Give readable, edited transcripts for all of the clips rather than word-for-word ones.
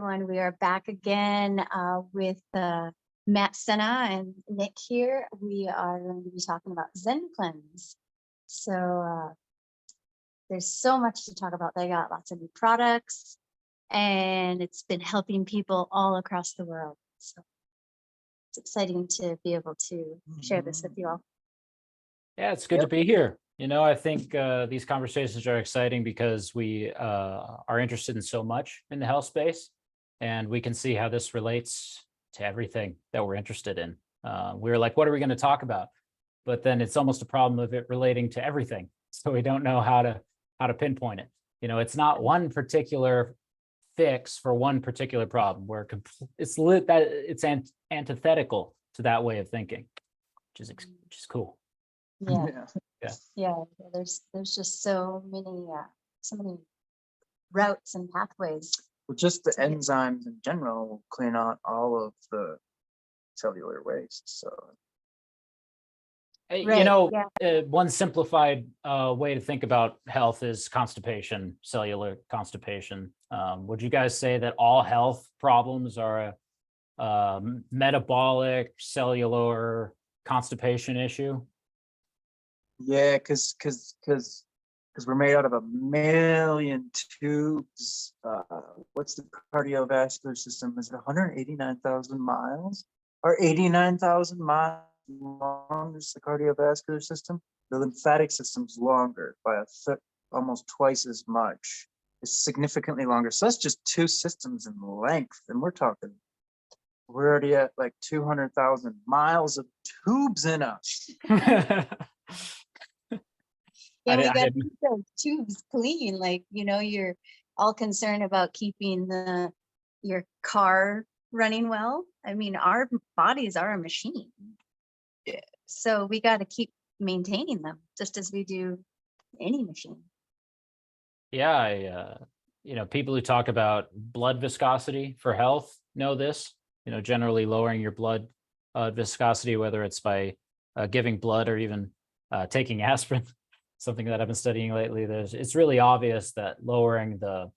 everyone. We are back again with Sena and Nick here. We are going to be talking about Zencleanz. So there's so much to talk about. They got lots of new products, and it's been helping people all across the world. So it's exciting to be able to share this with you all. Yeah, it's good to be here. You know, I think these conversations are exciting because we are interested in so much in the health space, and we can see how this relates to everything that we're interested in. We were like, what are we going to talk about? But then it's almost a problem of it relating to everything. So we don't know how to pinpoint it. You know, it's not one particular fix for one particular problem where it's antithetical to that way of thinking, which is cool. Yeah. There's just so many routes and pathways. Well, just the enzymes in general will clean out all of the cellular waste. So, one simplified way to think about health is constipation, cellular constipation. Would you guys say that all health problems are a metabolic cellular constipation issue? Yeah, because we're made out of 1 million tubes. What's the cardiovascular system? Is it 189,000 miles or 89,000 miles long is the cardiovascular system? The lymphatic system's longer by almost twice as much. It's significantly longer. So that's just 2 systems in length, and we're already at like 200,000 miles of tubes in us. Yeah, we got to keep those tubes clean. Like, you know, you're all concerned about keeping your car running well. I mean, our bodies are a machine. Yeah. So we got to keep maintaining them just as we do any machine. Yeah, people who talk about blood viscosity for health know this. You know, generally lowering your blood viscosity, whether it's by giving blood or even taking aspirin. Something that I've been studying lately. It's really obvious that lowering the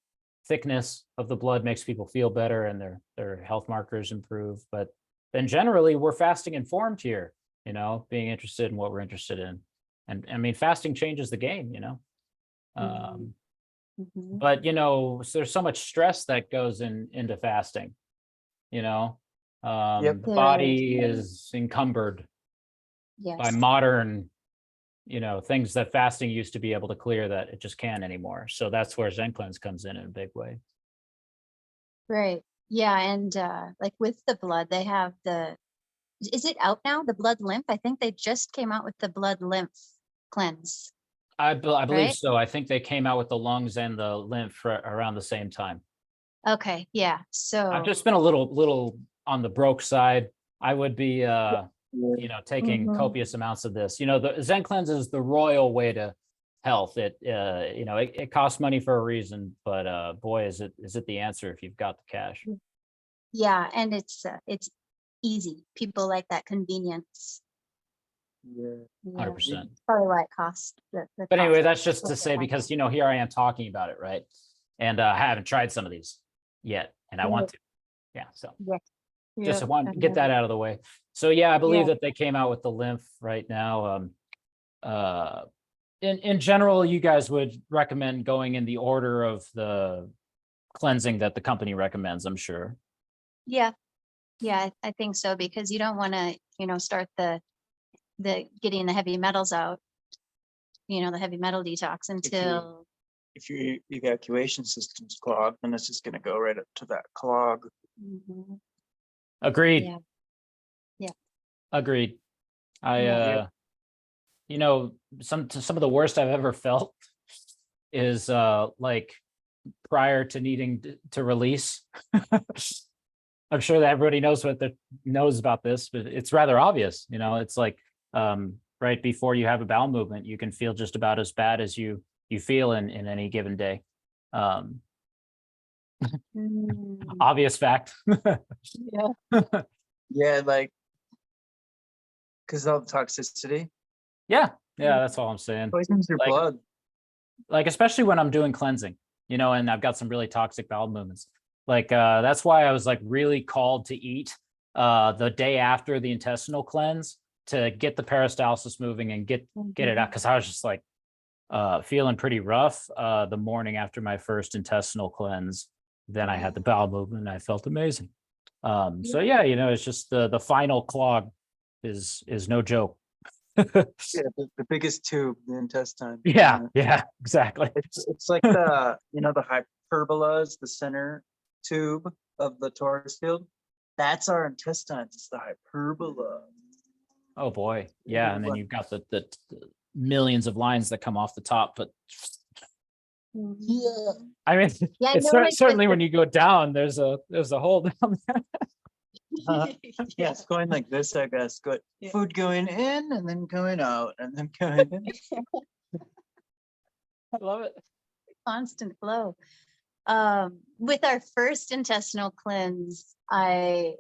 thickness of the blood makes people feel better and their health markers improve. But then generally we're fasting informed here, you know, being interested in what we're interested in. And I mean, fasting changes the game, you know. But, you know, so there's so much stress that goes into fasting, you know. The body is encumbered by modern things that fasting used to be able to clear that it just can't anymore. So that's where Zencleanz comes in a big way. Right. Yeah. And like with the blood, they have is it out now? The blood lymph? I think they just came out with the blood lymph cleanse. I believe so. I think they came out with the lungs and the lymph around the same time. Okay. Yeah. So I've just been a little on the broke side. I would be, taking copious amounts of this. You know, the Zencleanz is the royal way to health. It costs money for a reason, but boy, is it the answer if you've got the cash. Yeah, and it's easy. People like that convenience. Yeah, 100%. Probably why it costs. But anyway, that's just to say, because here I am talking about it, right? And I haven't tried some of these yet, and I want to. Yeah, so. Just want to get that out of the way. So yeah, I believe that they came out with the lymph right now. In general, you guys would recommend going in the order of the cleansing that the company recommends, I'm sure. Yeah, I think so, because you don't want to, start the getting the heavy metals out, the heavy metal detox until. If your evacuation system's clogged, then it's just going to go right up to that clog. Agreed. Yeah. Agreed. Some of the worst I've ever felt is like prior to needing to release. I'm sure that everybody knows about this, but it's rather obvious. You know, it's like right before you have a bowel movement, you can feel just about as bad as you feel in any given day. Obvious fact. Yeah, like because of toxicity. Yeah, that's all I'm saying. Poisons your blood. Like especially when I'm doing cleansing, and I've got some really toxic bowel movements. Like that's why I was like really called to eat the day after the intestinal cleanse to get the peristalsis moving and get it out, because I was just like feeling pretty rough the morning after my first intestinal cleanse. Then I had the bowel movement and I felt amazing. So yeah, you know, it's just the final clog is no joke. Yeah, the biggest tube, the intestine. Yeah, exactly. It's like the, you know, the hyperbola is the center tube of the torus field. That's our intestines. It's the hyperbola. Oh boy. Yeah. And then you've got the millions of lines that come off the top, but Yeah. I mean, Yeah, it's certainly when you go down, there's a hole down there. Yeah, it's going like this, I guess. Good food going in and then going out and then going in. I love it. Constant flow. With our first intestinal cleanse, we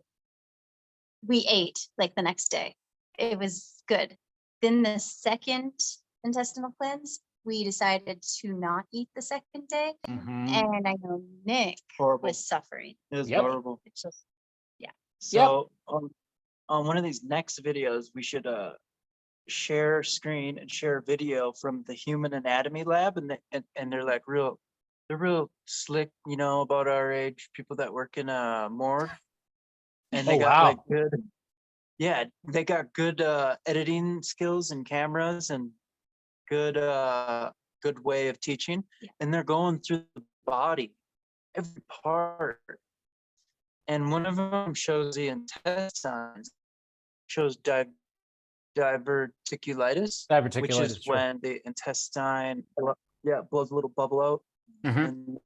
ate like the next day. It was good. Then the second intestinal cleanse, we decided to not eat the second day. Mhm. And I know Nick Horrible. was suffering. It was Yep. horrible. It's just, So on one of these next videos, we should share screen and share video from the human anatomy lab, and they're like they're real slick, you know, about our age, people that work in a morgue, and they Oh, got wow. like good, yeah, they got good editing skills and cameras and good good way of teaching, and they're going through the body, every part. And one of them shows the intestines, shows diverticulitis, which Diverticulitis, is sure. when the intestine, blows a little bubble out, Mhm.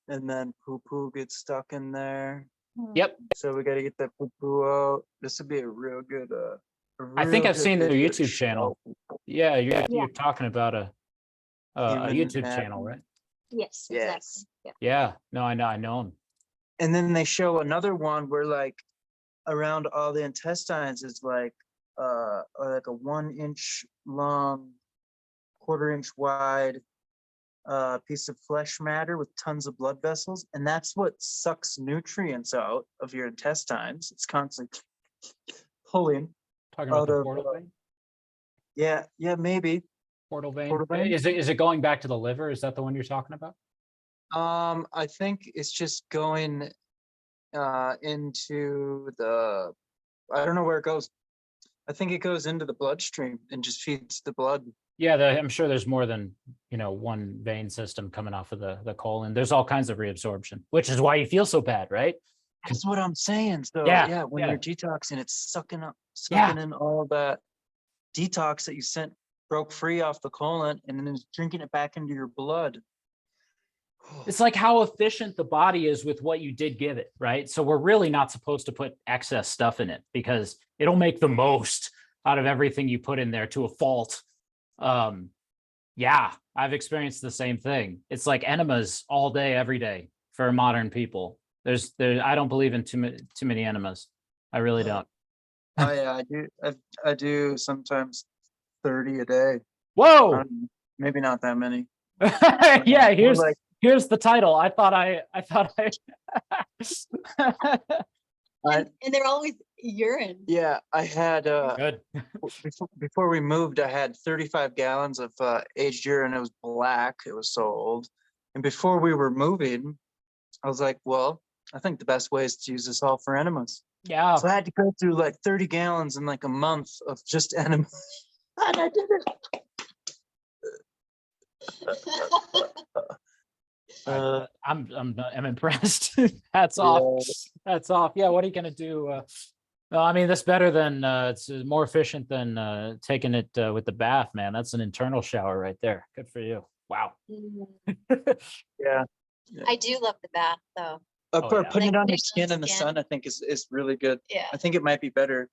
and then poo gets stuck in there. Yep. So we got to get that poo out. This would be a real good. I think I've seen their video to YouTube show channel. people. Yeah, Yeah. you're talking about a Human YouTube anatomy. channel, right? yes, Yes. exactly. Yeah. Yeah. No, I know him. And then they show another one where like around all the intestines is like a 1 inch long, 1/4 inch wide piece of flesh matter with tons of blood vessels, and that's what sucks nutrients out of your intestines. It's constantly pulling Talking about out the of portal vein. yeah, maybe. Portal vein. Portal vein? Is it going back to the liver? Is that the one you're talking about? I think it's just going into the, I don't know where it goes. I think it goes into the bloodstream and just feeds the blood. Yeah, I'm sure there's more than, you know, one vein system coming off of the colon. There's all kinds of reabsorption, which is why you feel so bad, right? That's what I'm saying. So Yeah, when yeah. you're detoxing, it's sucking Yeah. in all that detox that you broke free off the colon, and then it's drinking it back into your blood. It's like how efficient the body is with what you did give it, right? So we're really not supposed to put excess stuff in it because it'll make the most out of everything you put in there to a fault. Yeah, I've experienced the same thing. It's like enemas all day, every day for modern people. I don't believe in too many enemas. I really don't. I do sometimes 30 a day. Whoa. Maybe not that many. Yeah, More here's the title. I thought I And they're always urine. Yeah, I had good. before we moved, I had 35 gallons of aged urine. It was black. It was so old. And before we were moving, I was like, well, I think the best way is to use this all for enemas. Yeah. So I had to go through like 30 gallons in like a month of just enemas. And I did it. I'm impressed. Hats off. Hats off. Yeah, what are you gonna do? No, I mean that's better than it's more efficient than taking it with the bath, man. That's an internal shower right there. Good for you. Wow. Yeah. I do love the bath though. Putting it on your Like, skin in the skin. sun, I think is really good. Yeah. I think it might be better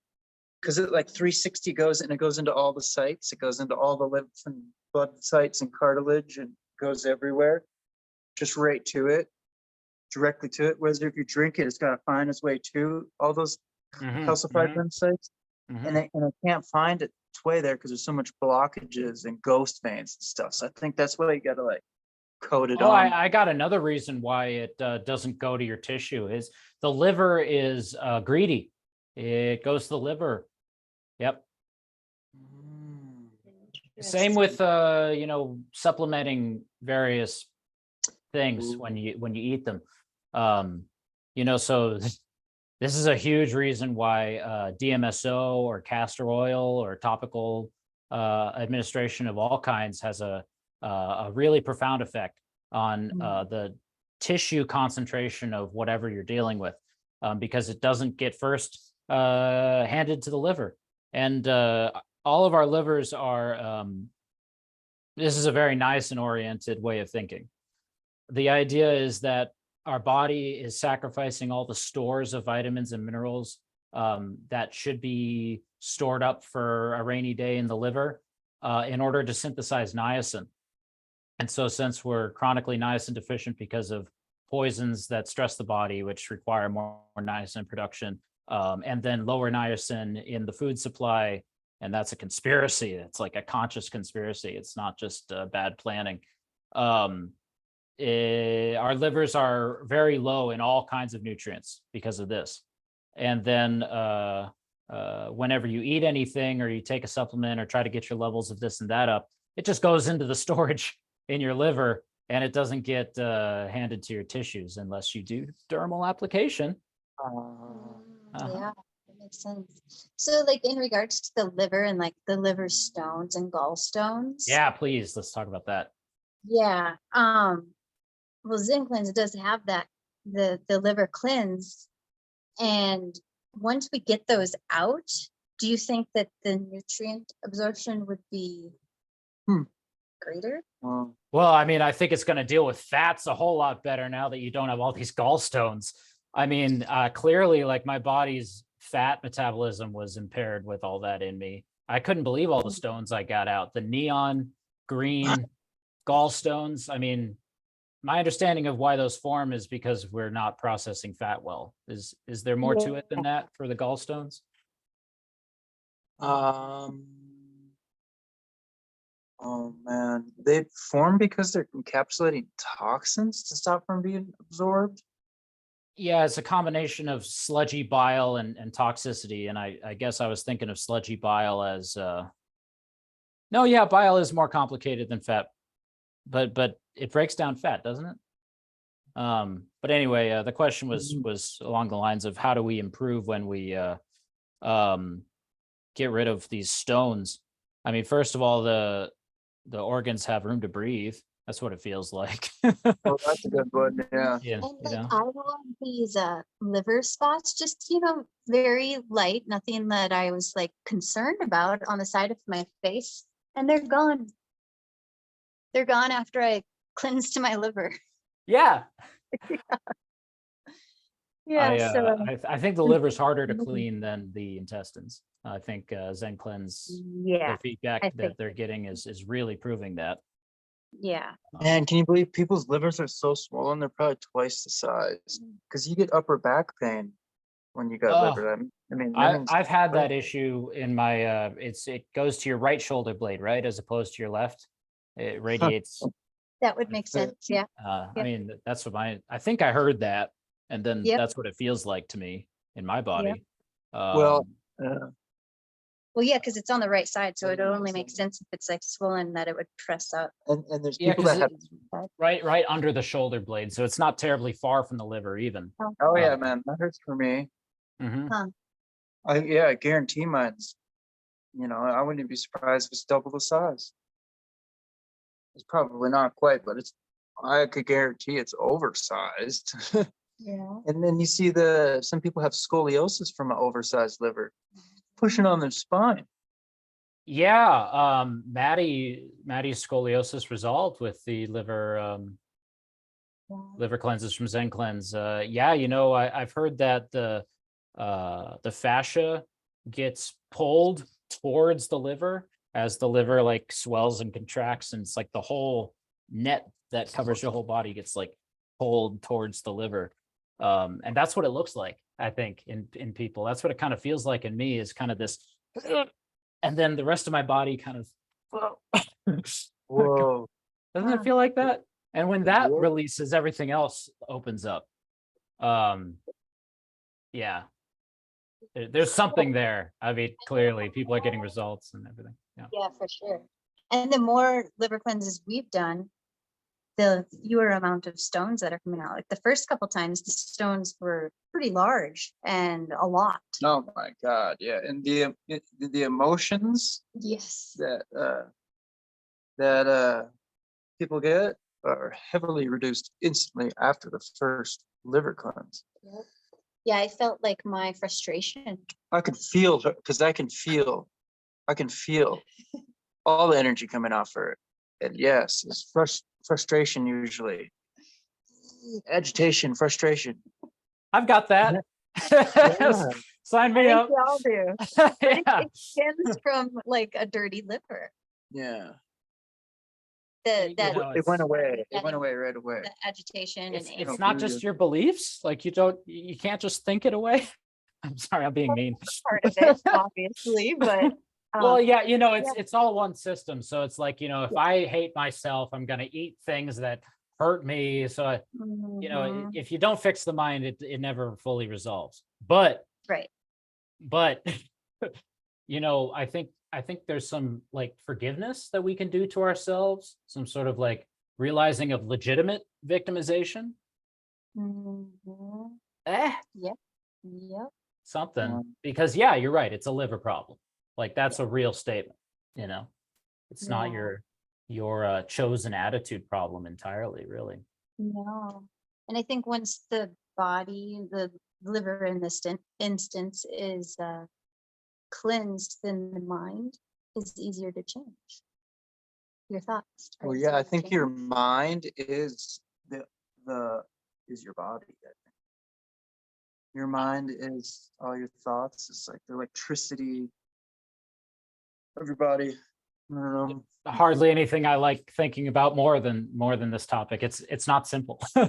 because it like 360 goes and it goes into all the sites. It goes into all the lymph and blood sites and cartilage and goes everywhere. Just right to it, directly to it. Whereas if you drink it, it's got to find its way to all those calcified lymph sites, and it can't find its way there because there's so much blockages and ghost veins and stuff. So I think that's why you got to like coated Oh, on. I got another reason why it doesn't go to your tissue is the liver is greedy. It goes to the liver. Yep. Mm. Same with you know, supplementing various things Ooh. when you eat them. You know, so this is a huge reason why DMSO or castor oil or topical administration of all kinds has a really profound effect on the tissue concentration of whatever you're dealing with, because it doesn't get first handed to the liver. And all of our livers are, this is a very niacin oriented way of thinking. The idea is that our body is sacrificing all the stores of vitamins and minerals that should be stored up for a rainy day in the liver in order to synthesize niacin. And so since we're chronically niacin deficient because of poisons that stress the body, which require more niacin production, and then lower niacin in the food supply, and that's a conspiracy. It's like a conscious conspiracy. It's not just bad planning. Our livers are very low in all kinds of nutrients because of this. And then whenever you eat anything or you take a supplement or try to get your levels of this and that up, it just goes into the storage in your liver and it doesn't get handed to your tissues unless you do dermal application. Yeah, that makes sense. So like in regards to the liver and like the liver stones and gallstones. Yeah, please, let's talk about that. Yeah. Well, Zencleanz does have that, the liver cleanse. And once we get those out, do you think that the nutrient absorption would be greater? Well, I mean, I think it's going to deal with fats a whole lot better now that you don't have all these gallstones. I mean, clearly, like my body's fat metabolism was impaired with all that in me. I couldn't believe all the stones I got out. The neon green gallstones. I mean, my understanding of why those form is because we're not processing fat well. Is there more to it than that for the gallstones? Oh man, they form because they're encapsulating toxins to stop from being absorbed. Yeah, it's a combination of sludgy bile and toxicity. And I guess I was thinking of sludgy bile as no, yeah, bile is more complicated than fat, but it breaks down fat, doesn't it? But anyway, the question was along the lines of how do we improve when we get rid of these stones? I mean, first of all, the organs have room to breathe. That's what it feels like. Oh, that's a good one. Yeah. Yeah, And you like know? I have these liver spots, just very light, nothing that I was like concerned about on the side of my face, and they're gone. They're gone after I cleansed my liver. Yeah. Yeah, so I think the liver's harder to clean than the intestines. I think Zencleanz, yeah, the feedback I that think they're getting is really proving that. yeah. Man, can you believe people's livers are so swollen? They're probably twice the size. Because you get upper back pain when you got Oh, liver. I mean, that means I've had that issue in my it goes to your right shoulder blade, right, as opposed to your left. It radiates. That would make sense. Yeah. I Yep. mean, that's what I think I heard that, and then Yep. that's what it feels like to me in my body. well, Well, yeah, because it's on the right side, so it only makes sense if it's like swollen that it would press up. and there's yeah, people because that have. right under the shoulder blade, so it's not terribly far from the liver even. Oh yeah, man, that hurts for me. Mhm. I guarantee mine's. I wouldn't be surprised if it's double the size. It's probably not quite, but I could guarantee it's oversized. Yeah. And then you see some people have scoliosis from an oversized liver, pushing on their spine. Yeah, Maddie's scoliosis resolved with the liver cleanses from Zencleanz. Yeah, I've heard that the fascia gets pulled towards the liver as the liver like swells and contracts, and it's like the whole net that covers your whole body gets like pulled towards the liver. And that's what it looks like, I think, in people. That's what it kind of feels like in me, is kind of this, and then the rest of my body kind of Whoa. doesn't it feel like that? And when that Absorb. releases, everything else opens up. Yeah. There's something there. I mean, clearly people are getting results and everything. Yeah. Yeah, for sure. And the more liver cleanses we've done, the fewer amount of stones that are coming out. Like the first couple times, the stones were pretty large and a lot. Oh my God, yeah, and the emotions Yes. that people get are heavily reduced instantly after the first liver cleanse. Yep. Yeah, I felt like my frustration. I could feel her because I can feel all the energy coming off her. And yes, it's frustration usually. Agitation, frustration. I've got that. Yeah. Sign I me think up. we all do. But Yeah. it stems from like a dirty liver. Yeah. You That know, It went away. Yeah, It went away right away. the agitation it's and it's anger. not just your beliefs. Like you can't just think it away. I'm sorry, I'm being mean. Part of it, obviously, but Well, yeah, yeah. it's all one system. So it's like, if I hate myself, I'm gonna eat things that hurt me. So Mhm. if you don't fix the mind, it never fully resolves. But Right. I think there's some like forgiveness that we can do to ourselves, some sort of like realizing of legitimate victimization. Mhm. Eh, Yep. something. Because yeah, you're right. It's a liver problem. Like that's a real statement, It's not Yeah. your chosen attitude problem entirely, really. No. And I think once the liver in this instance is cleansed, then the mind is easier to change. Your thoughts. are Well, yeah, easier I to think your change. mind is is your body. I think your mind is all your thoughts. It's like the electricity of your body. I don't know. Hardly anything I like thinking about more than this topic. It's not simple. Yeah.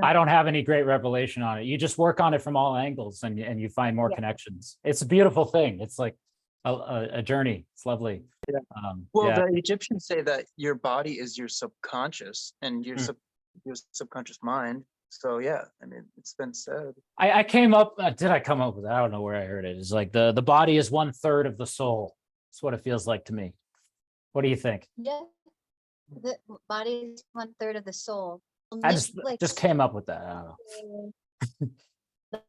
I don't have any great revelation on it. You just work on it from all angles and you find more Yeah. connections. It's a beautiful thing. It's like a journey. It's lovely. Yeah. Well, Yeah. the Egyptians say that your body is your subconscious and your Hmm. your subconscious mind. So yeah, I mean, it's been said. I came up. Did I come up with that? I don't know where I heard it. It's like the body is 1/3 of the soul. That's what it feels like to me. What do you think? Yeah. The body is 1/3 of the soul. I Nick, just came up with that. I don't know.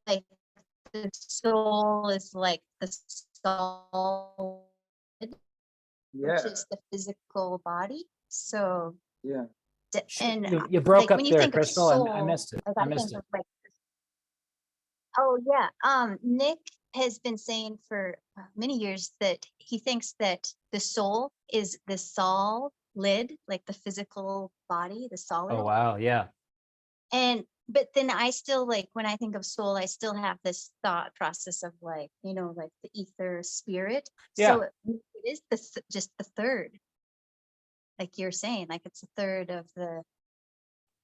like the soul is like the soul, which Yeah, is the physical body. So yeah. and You broke like up when you there, think of Crystal. soul, I missed it. like I I missed think it. of like, oh yeah, Nick has been saying for many years that he thinks that the soul is the solid, like the physical body, the solid. Oh wow, yeah. But then I still like when I think of soul, I still have this thought process of like, like the ether spirit. Yeah. So it is just the third, like you're saying, like it's a third of the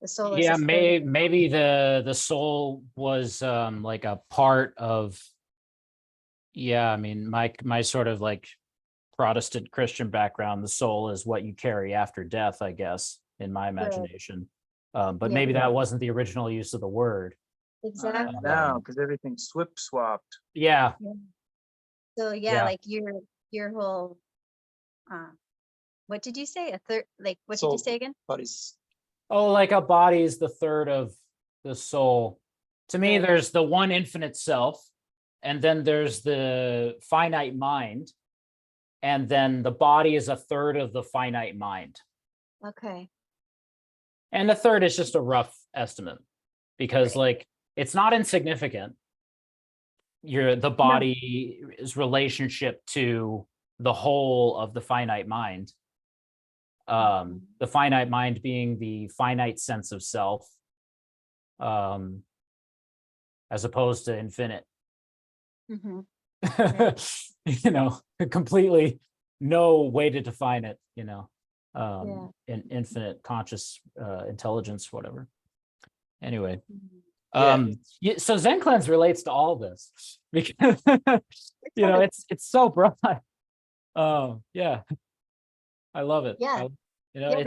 soul. Is Yeah, a third. maybe the soul was like a part of, yeah, I mean my sort of like Protestant Christian background, the soul is what you carry after death, I guess, in my imagination. But Yeah. maybe that wasn't the original use of the word. Exactly. Now, because everything's swapped. Yeah. So yeah, Yeah. like your whole what did you say? A third, like what did Soul. you say again? Body's Oh, like a body is the third of the soul. To me, Right. there's the one infinite self, and then there's the finite mind, and then the body is a third of the finite mind. Okay. And the third is just a rough estimate because Right. like it's not insignificant. The body's relationship to the whole of the finite mind. The finite mind being the finite sense of self, as opposed to infinite. Mhm. Completely no way to define it, Yeah. in infinite conscious intelligence, whatever. Anyway, so Zencleanz relates to all this because it's so broad. Oh yeah, I love it. Yeah. You know, Yeah,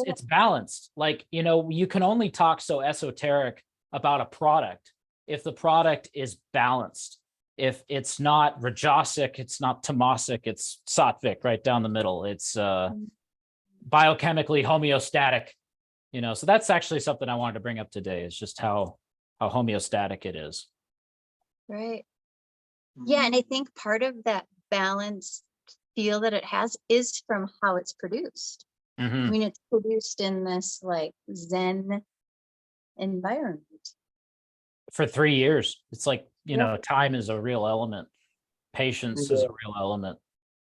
it's balanced. Like, you know, you can only talk so esoteric about a product if the product is balanced. If it's not Rajasic, it's not Tamasic, it's Sattvic right down the middle. It's biochemically homeostatic, you know. So that's actually something I wanted to bring up today, is just how homeostatic it is. Right. Yeah, and I think part of that balanced feel that it has is from how it's produced. I Mhm. mean, it's produced in this like Zen environment. For 3 years, it's like, you Yeah. know, time is a real element. Patience is a real element.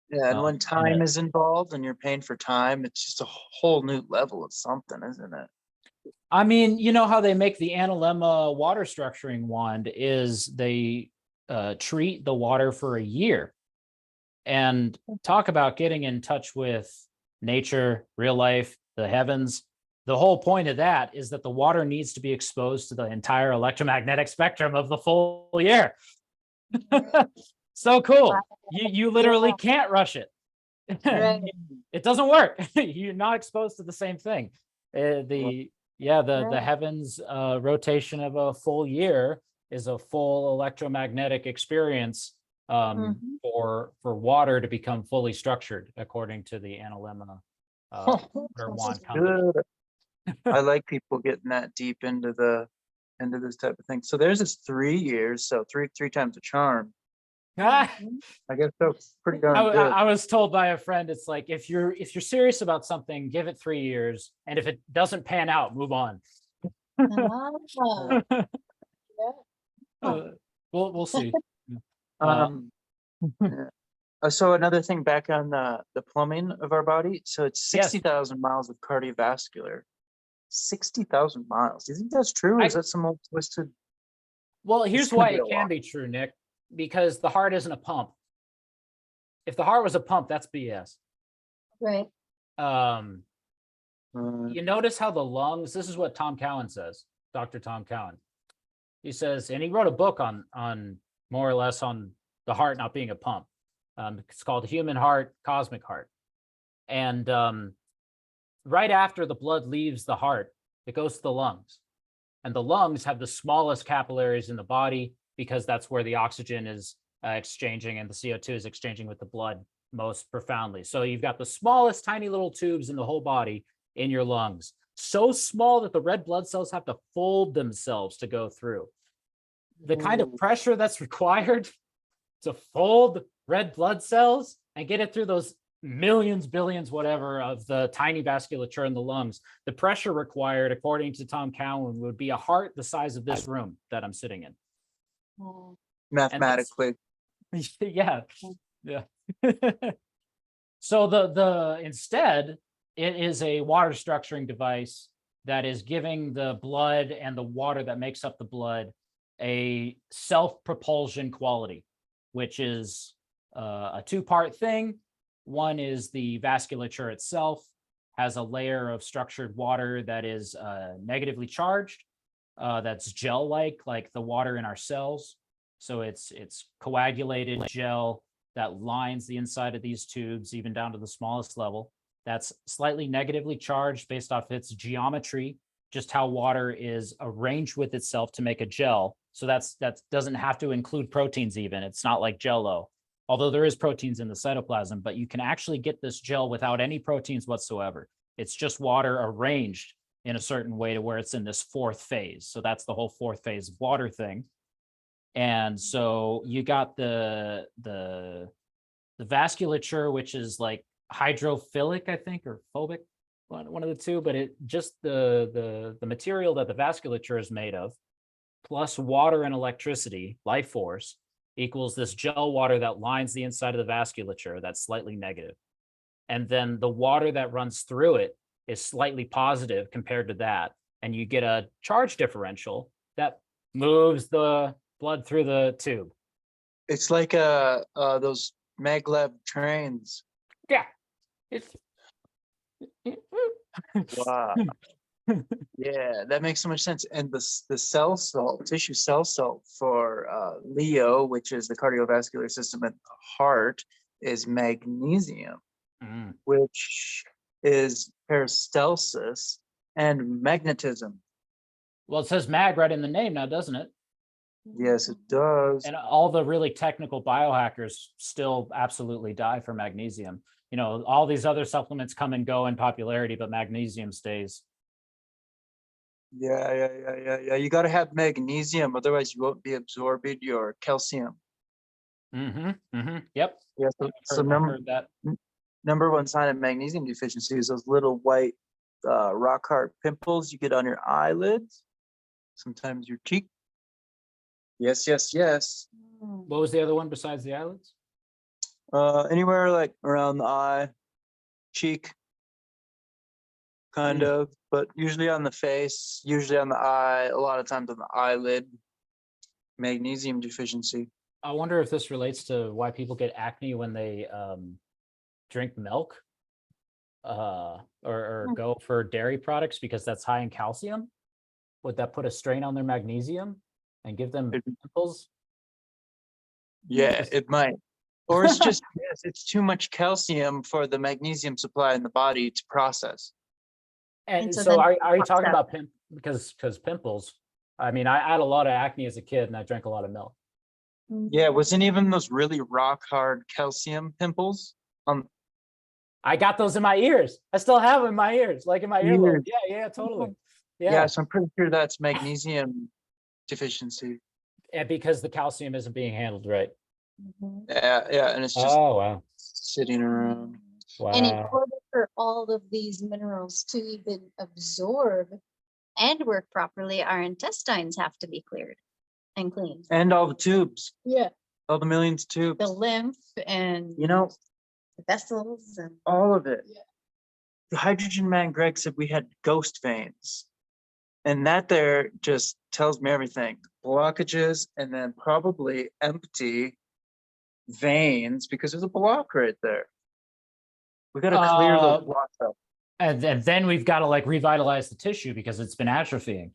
Yeah, and when And time is involved and you're paying for time, it's just a whole new level of something, isn't it? I mean, you know how they make the analemma water structuring wand is they treat the water for a year, and talk about getting in touch with nature, real life, the heavens. The whole point of that is that the water needs to be exposed to the entire electromagnetic spectrum of the full year. So cool. You literally can't rush it. Right. It doesn't work. You're not exposed to the same thing. The Right. heavens rotation of a full year is a full electromagnetic experience Mhm. for water to become fully structured, according to the analemma water wand company. Good. I like people getting that deep into this type of thing. So there's this 3 years, so three times a charm. Mhm. I guess that's pretty darn good. I was told by a friend, it's like, if you're serious about something, give it 3 years, and if it doesn't pan out, move on. Ah, yeah. We'll see. Um, yeah. So another thing back on the plumbing of our body. So it's Yes. 60,000 miles of cardiovascular. 60,000 miles. Do you think that's true? Or is that some old twisted? Well, here's gonna why be it a can lot. be true, Nick, because the heart isn't a pump. If the heart was a pump, that's BS. Right. You notice how the lungs, this is what Tom Cowan says, Dr. Tom Cowan. He says, and he wrote a book on more or less on the heart not being a pump. It's called Human Heart, Cosmic Heart. And right after the blood leaves the heart, it goes to the lungs. And the lungs have the smallest capillaries in the body, because that's where the oxygen is exchanging and the CO2 is exchanging with the blood most profoundly. So you've got the smallest tiny little tubes in the whole body in your lungs, so small that the red blood cells have to fold themselves to go through. The kind of pressure that's required to fold red blood cells and get it through those millions, billions, whatever, of the tiny vasculature in the lungs, the pressure required, according to Tom Cowan, would be a heart the size of this room that I'm sitting in. Mathematically. Yeah. So the instead, it is a water structuring device that is giving the blood and the water that makes up the blood a self-propulsion quality, which is a two-part thing. One is the vasculature itself has a layer of structured water that is negatively charged, that's gel-like the water in our cells. So it's coagulated gel that lines the inside of these tubes, even down to the smallest level. That's slightly negatively charged based off its geometry, just how water is arranged with itself to make a gel. So that doesn't have to include proteins even. It's not like Jell-O, although there is proteins in the cytoplasm, but you can actually get this gel without any proteins whatsoever. It's just water arranged in a certain way to where it's in this fourth phase. So that's the whole fourth phase of water thing. And so you got the vasculature, which is like hydrophilic, I think, or phobic, one of the two, but it just the material that the vasculature is made of, plus water and electricity, life force, equals this gel water that lines the inside of the vasculature that's slightly negative. And then the water that runs through it is slightly positive compared to that. And you get a charge differential that moves the blood through the tube. It's like those maglev trains. Yeah. It's Wow. Yeah, that makes so much sense. And the cell salt, tissue cell salt for Leo, which is the cardiovascular system at the heart, is magnesium, which is peristalsis and magnetism. Well, it says mag right in the name now, doesn't it? Yes, it does. And all the really technical biohackers still absolutely die for magnesium. You know, all these other supplements come and go in popularity, but magnesium stays. Yeah. You got to have magnesium, otherwise you won't be absorbing your calcium. Yep. Yeah. So I heard that. number one sign of magnesium deficiency is those little white rock hard pimples you get on your eyelids, sometimes your cheek. Yes. What was the other one besides the eyelids? Anywhere like around the eye, cheek, kind of, but usually on the face, usually on the eye, a lot of times on the eyelid. Magnesium deficiency. I wonder if this relates to why people get acne when they drink milk or go for dairy products, because that's high in calcium. Would that put a strain on their magnesium and give them pimples? Yeah, it might. Or it's just, yes, it's too much calcium for the magnesium supply in the body to process. And so so then are you talking that- about because pimples? I mean, I had a lot of acne as a kid and I drank a lot of milk. Yeah, wasn't even those really rock hard calcium pimples? I got those in my ears. I still have them in my ears, like in my earlobe. Ears. Yeah, totally. Yeah, so I'm pretty sure that's magnesium deficiency. And because the calcium isn't being handled right. Yeah, and it's just Oh, wow. sitting around. And in Wow. order for all of these minerals to even absorb and work properly, our intestines have to be cleared and cleaned. And all the tubes, Yeah. all the millions of tubes. The lymph and You know, the vessels and all of it. Yeah. The hydrogen man Greg said we had ghost veins. And that there just tells me everything. Blockages and then probably empty veins because there's a block right there. We got to clear those blocks up. And then we've got to like revitalize the tissue because it's been atrophying.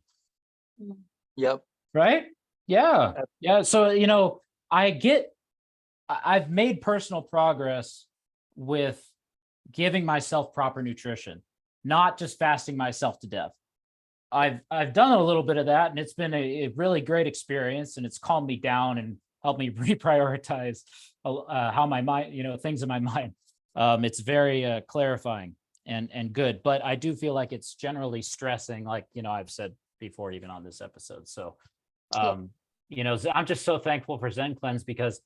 Yep. Right? Yeah. So, you know, I've made personal progress with giving myself proper nutrition, not just fasting myself to death. I've done a little bit of that, and it's been a really great experience, and it's calmed me down and helped me reprioritize how my mind, you know, things in my mind. It's very clarifying and good, but I do feel like it's generally stressing, like, you know, I've said before, even on this episode. So, you know, I'm just so thankful for Zencleanz, because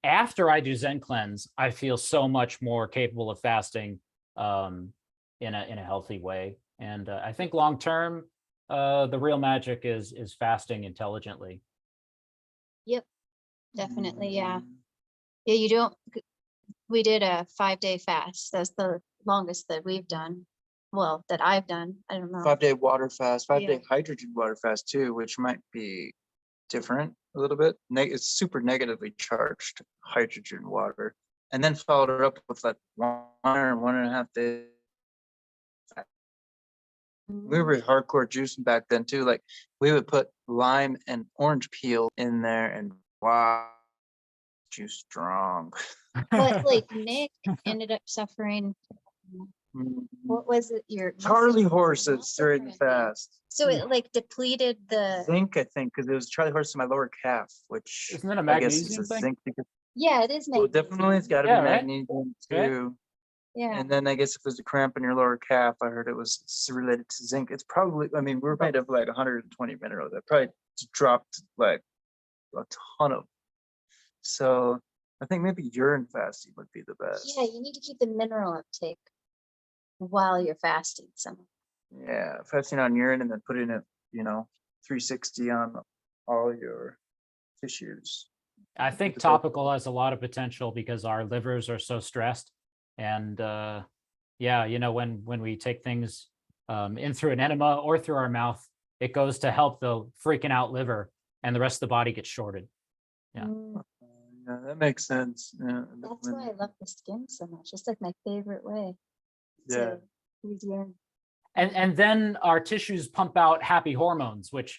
after I do Zencleanz, I feel so much more capable of fasting in a healthy way. And I think long term, the real magic is fasting intelligently. Yep, definitely. Yeah. Yeah, we did a 5-day fast. That's the longest that we've done. Well, that I've done. I don't know. 5-day water fast, 5-day Yeah. hydrogen water fast too, which might be different a little bit. It's super negatively charged hydrogen water. And then followed it up with like 1.5 days. We were hardcore juicing back then too. Like we would put lime and orange peel in there, and wow, juice strong. But like Nick ended up suffering. What was it? Your Charlie horses during the fast. So it like depleted the. Zinc, I think, because it was Charlie horse in my lower calf, which Isn't that a I guess is magnesium a thing? zinc. Because, Yeah, it is. well, definitely it's got to Yeah, be right? magnesium Okay. too. Yeah. And then I guess if there's a cramp in your lower calf, I heard it was related to zinc. It's probably, I mean, we're made of like 120 minerals. I probably dropped like a ton of. So I think maybe urine fasting would be the best. Yeah, you need to keep the mineral uptake while you're fasting. Yeah, fasting on urine and then putting it, 360 on all your tissues. I think topical has a lot of potential because our livers are so stressed. And yeah, you know, when we take things in through an enema or through our mouth, it goes to help the freaking out liver, and the rest of the body gets shorted. Yeah. Yeah, that makes sense. Yeah, That's why I love the skin so much. It's like my favorite way. Yeah. To use urine. And then our tissues pump out happy hormones, which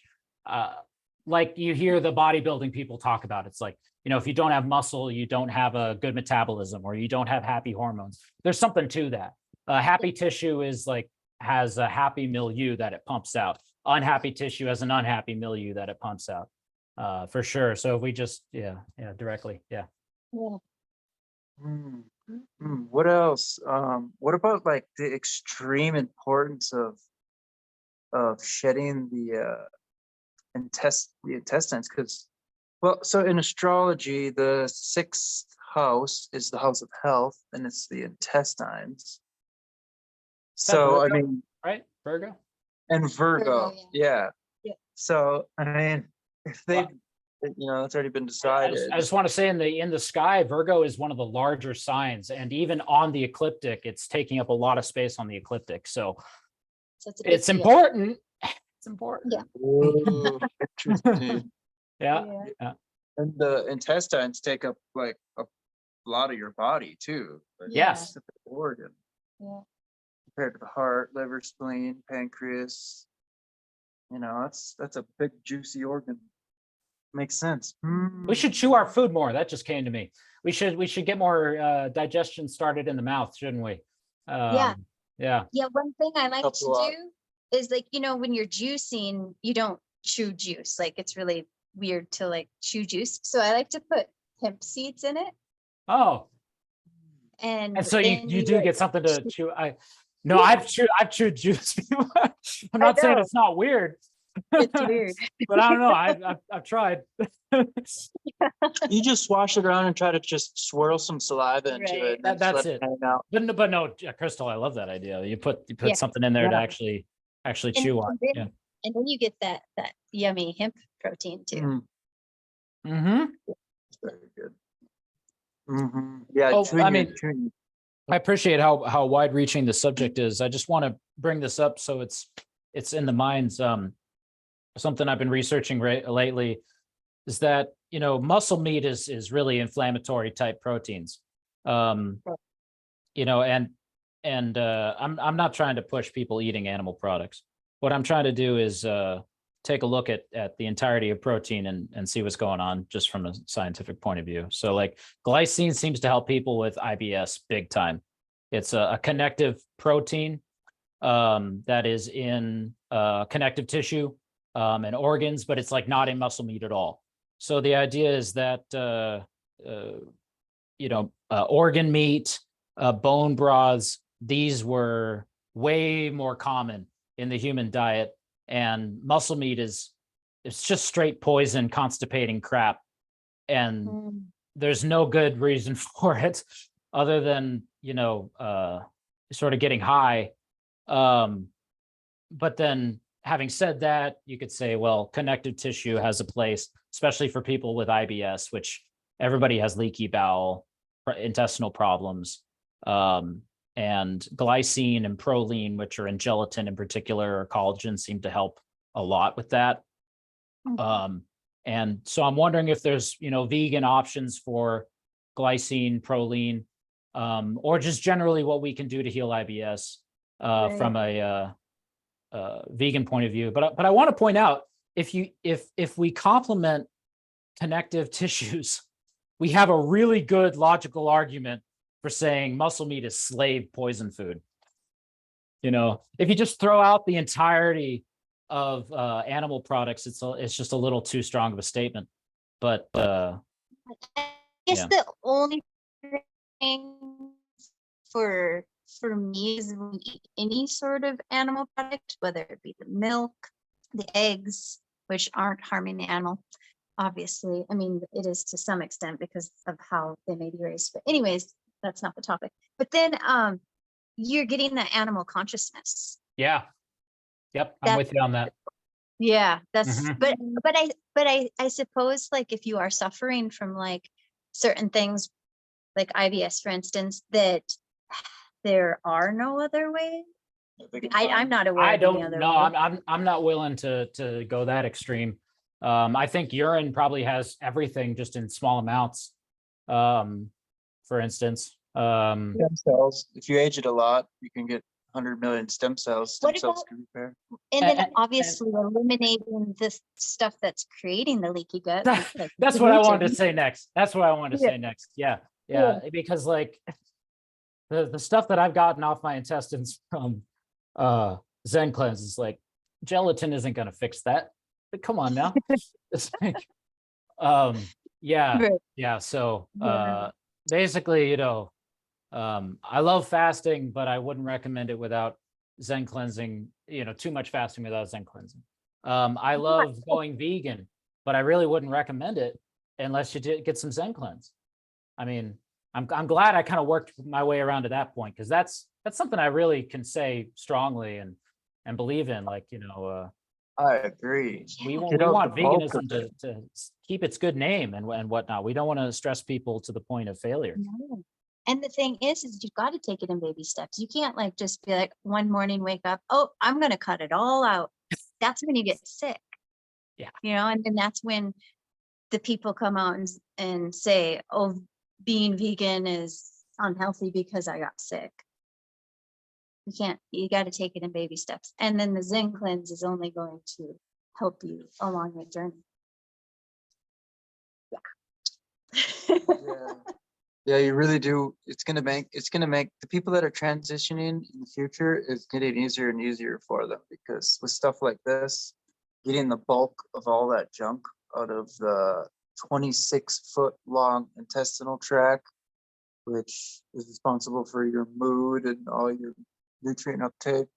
like you hear the bodybuilding people talk about. It's like, you know, if you don't have muscle, you don't have a good metabolism, or you don't have happy hormones. There's something to that. happy tissue is like, has a happy milieu that it pumps out. Unhappy tissue has an unhappy milieu that it pumps out, for sure. So if we just, directly, yeah. Yeah. What else? What about like the extreme importance of shedding the intestines? Because, well, so in astrology, the 6th house is the house of health, and it's the intestines. So I Virgo, mean, right? Virgo. and Virgo, Virgo, yeah. Yeah. So I mean, if they, it's already been decided. I just want to say in the sky, Virgo is one of the larger signs, and even on the ecliptic, it's taking up a lot of space on the ecliptic. So So it's a big it's deal. important. It's important. Yeah. Ooh, interesting. Yeah. Yeah. Yeah. And the intestines take up like a lot of your body too. Like, Yes. it's a big organ Yeah. compared to the heart, liver, spleen, pancreas. That's a big juicy organ. Makes sense. We should chew our food more. That just came to me. We should get more digestion started in the mouth, shouldn't we? Yeah. Yeah. Yeah, one thing I like Helps a to lot. do is like, when you're juicing, you don't chew juice. Like it's really weird to like chew juice. So I like to put hemp seeds in it. Oh, And so then you do like, get something to chew. I've chewed juice before. I'm not saying know. it's not weird. it's weird. But I don't know. I've tried. You just wash it around and try to just swirl some saliva into Right. it. And then just That's let it. hang out. But no, Crystal, I love that idea. You put Yeah. something in there to Yeah. actually And, chew on. and then, Yeah. and then you get that yummy hemp protein too. Mm, Mm-hmm. very good. Yeah. Oh, chewing I your- mean- chewing- I appreciate how wide reaching the subject is. I just want to bring this up so it's in the minds. Something I've been researching lately is that muscle meat is really inflammatory type proteins. And I'm not trying to push people eating animal products. What I'm trying to do is take a look at the entirety of protein and see what's going on just from a scientific point of view. So like glycine seems to help people with IBS big time. It's a connective protein that is in connective tissue and organs, but it's like not in muscle meat at all. So the idea is that organ meat, bone broths, these were way more common in the human diet, and muscle meat it's just straight poison, constipating crap, and there's no good reason for it other than sort of getting high. But then having said that, you could say, well, connective tissue has a place, especially for people with IBS, which everybody has leaky bowel, intestinal problems, and glycine and proline, which are in gelatin in particular, or collagen, seem to help a lot with that. And so I'm wondering if there's, vegan options for glycine, proline, or just generally what we can do to heal IBS from a vegan point of view. But I want to point out, if we complement connective tissues, we have a really good logical argument for saying muscle meat is slave poison food. If you just throw out the entirety of animal products, it's just a little too strong of a statement. But I guess the only thing for me is when we eat any sort of animal product, whether it be the milk, the eggs, which aren't harming the animal, obviously. I mean, it is to some extent because of how they may be raised. But anyways, that's not the topic. But then you're getting the animal consciousness. yeah. Yep, I'm with you on that. Yeah, that's Mhm. but I suppose like if you are suffering from like certain things like IBS, for instance, that there are no other ways. I'm not aware I of any don't other know. way. I'm not willing to go that extreme. I think urine probably has everything just in small amounts. For instance, Stem cells. If you age it a lot, you can get 100 million stem cells. Stem What cells about- can repair. And then and- obviously eliminating this stuff that's creating the leaky gut. like that's what I wanted to gluten. say next. That's what I wanted to Yeah. say next. Yeah. Because like the stuff that I've gotten off my intestines from Zencleanz is like, gelatin isn't going to fix that. But come on now. It's like, yeah, Right. yeah. So Yeah. basically, you know, I love fasting, but I wouldn't recommend it without Zen cleansing, you know, too much fasting without Zen cleansing. I love going vegan, but I really wouldn't recommend it unless you did get some Zen cleanse. I mean, I'm glad I kind of worked my way around to that point, because that's something I really can say strongly and believe in. Like, you know, I agree. we Get out want the bulk of veganism to keep its good name and whatnot. We don't want to stress people to the point of failure. No. And the thing is you've got to take it in baby steps. You can't like just be like one morning wake up, oh, I'm going to cut it all out. That's when you get sick. Yeah. You know, and then that's when the people come out and say, oh, being vegan is unhealthy because I got sick. You got to take it in baby steps. And then the Zen cleanse is only going to help you along your journey. Yeah. Yeah, you really do. It's gonna make the people that are transitioning in the future, is getting easier and easier for them, because with stuff like this, getting the bulk of all that junk out of the 26-foot long intestinal tract, which is responsible for your mood and all your nutrient uptake,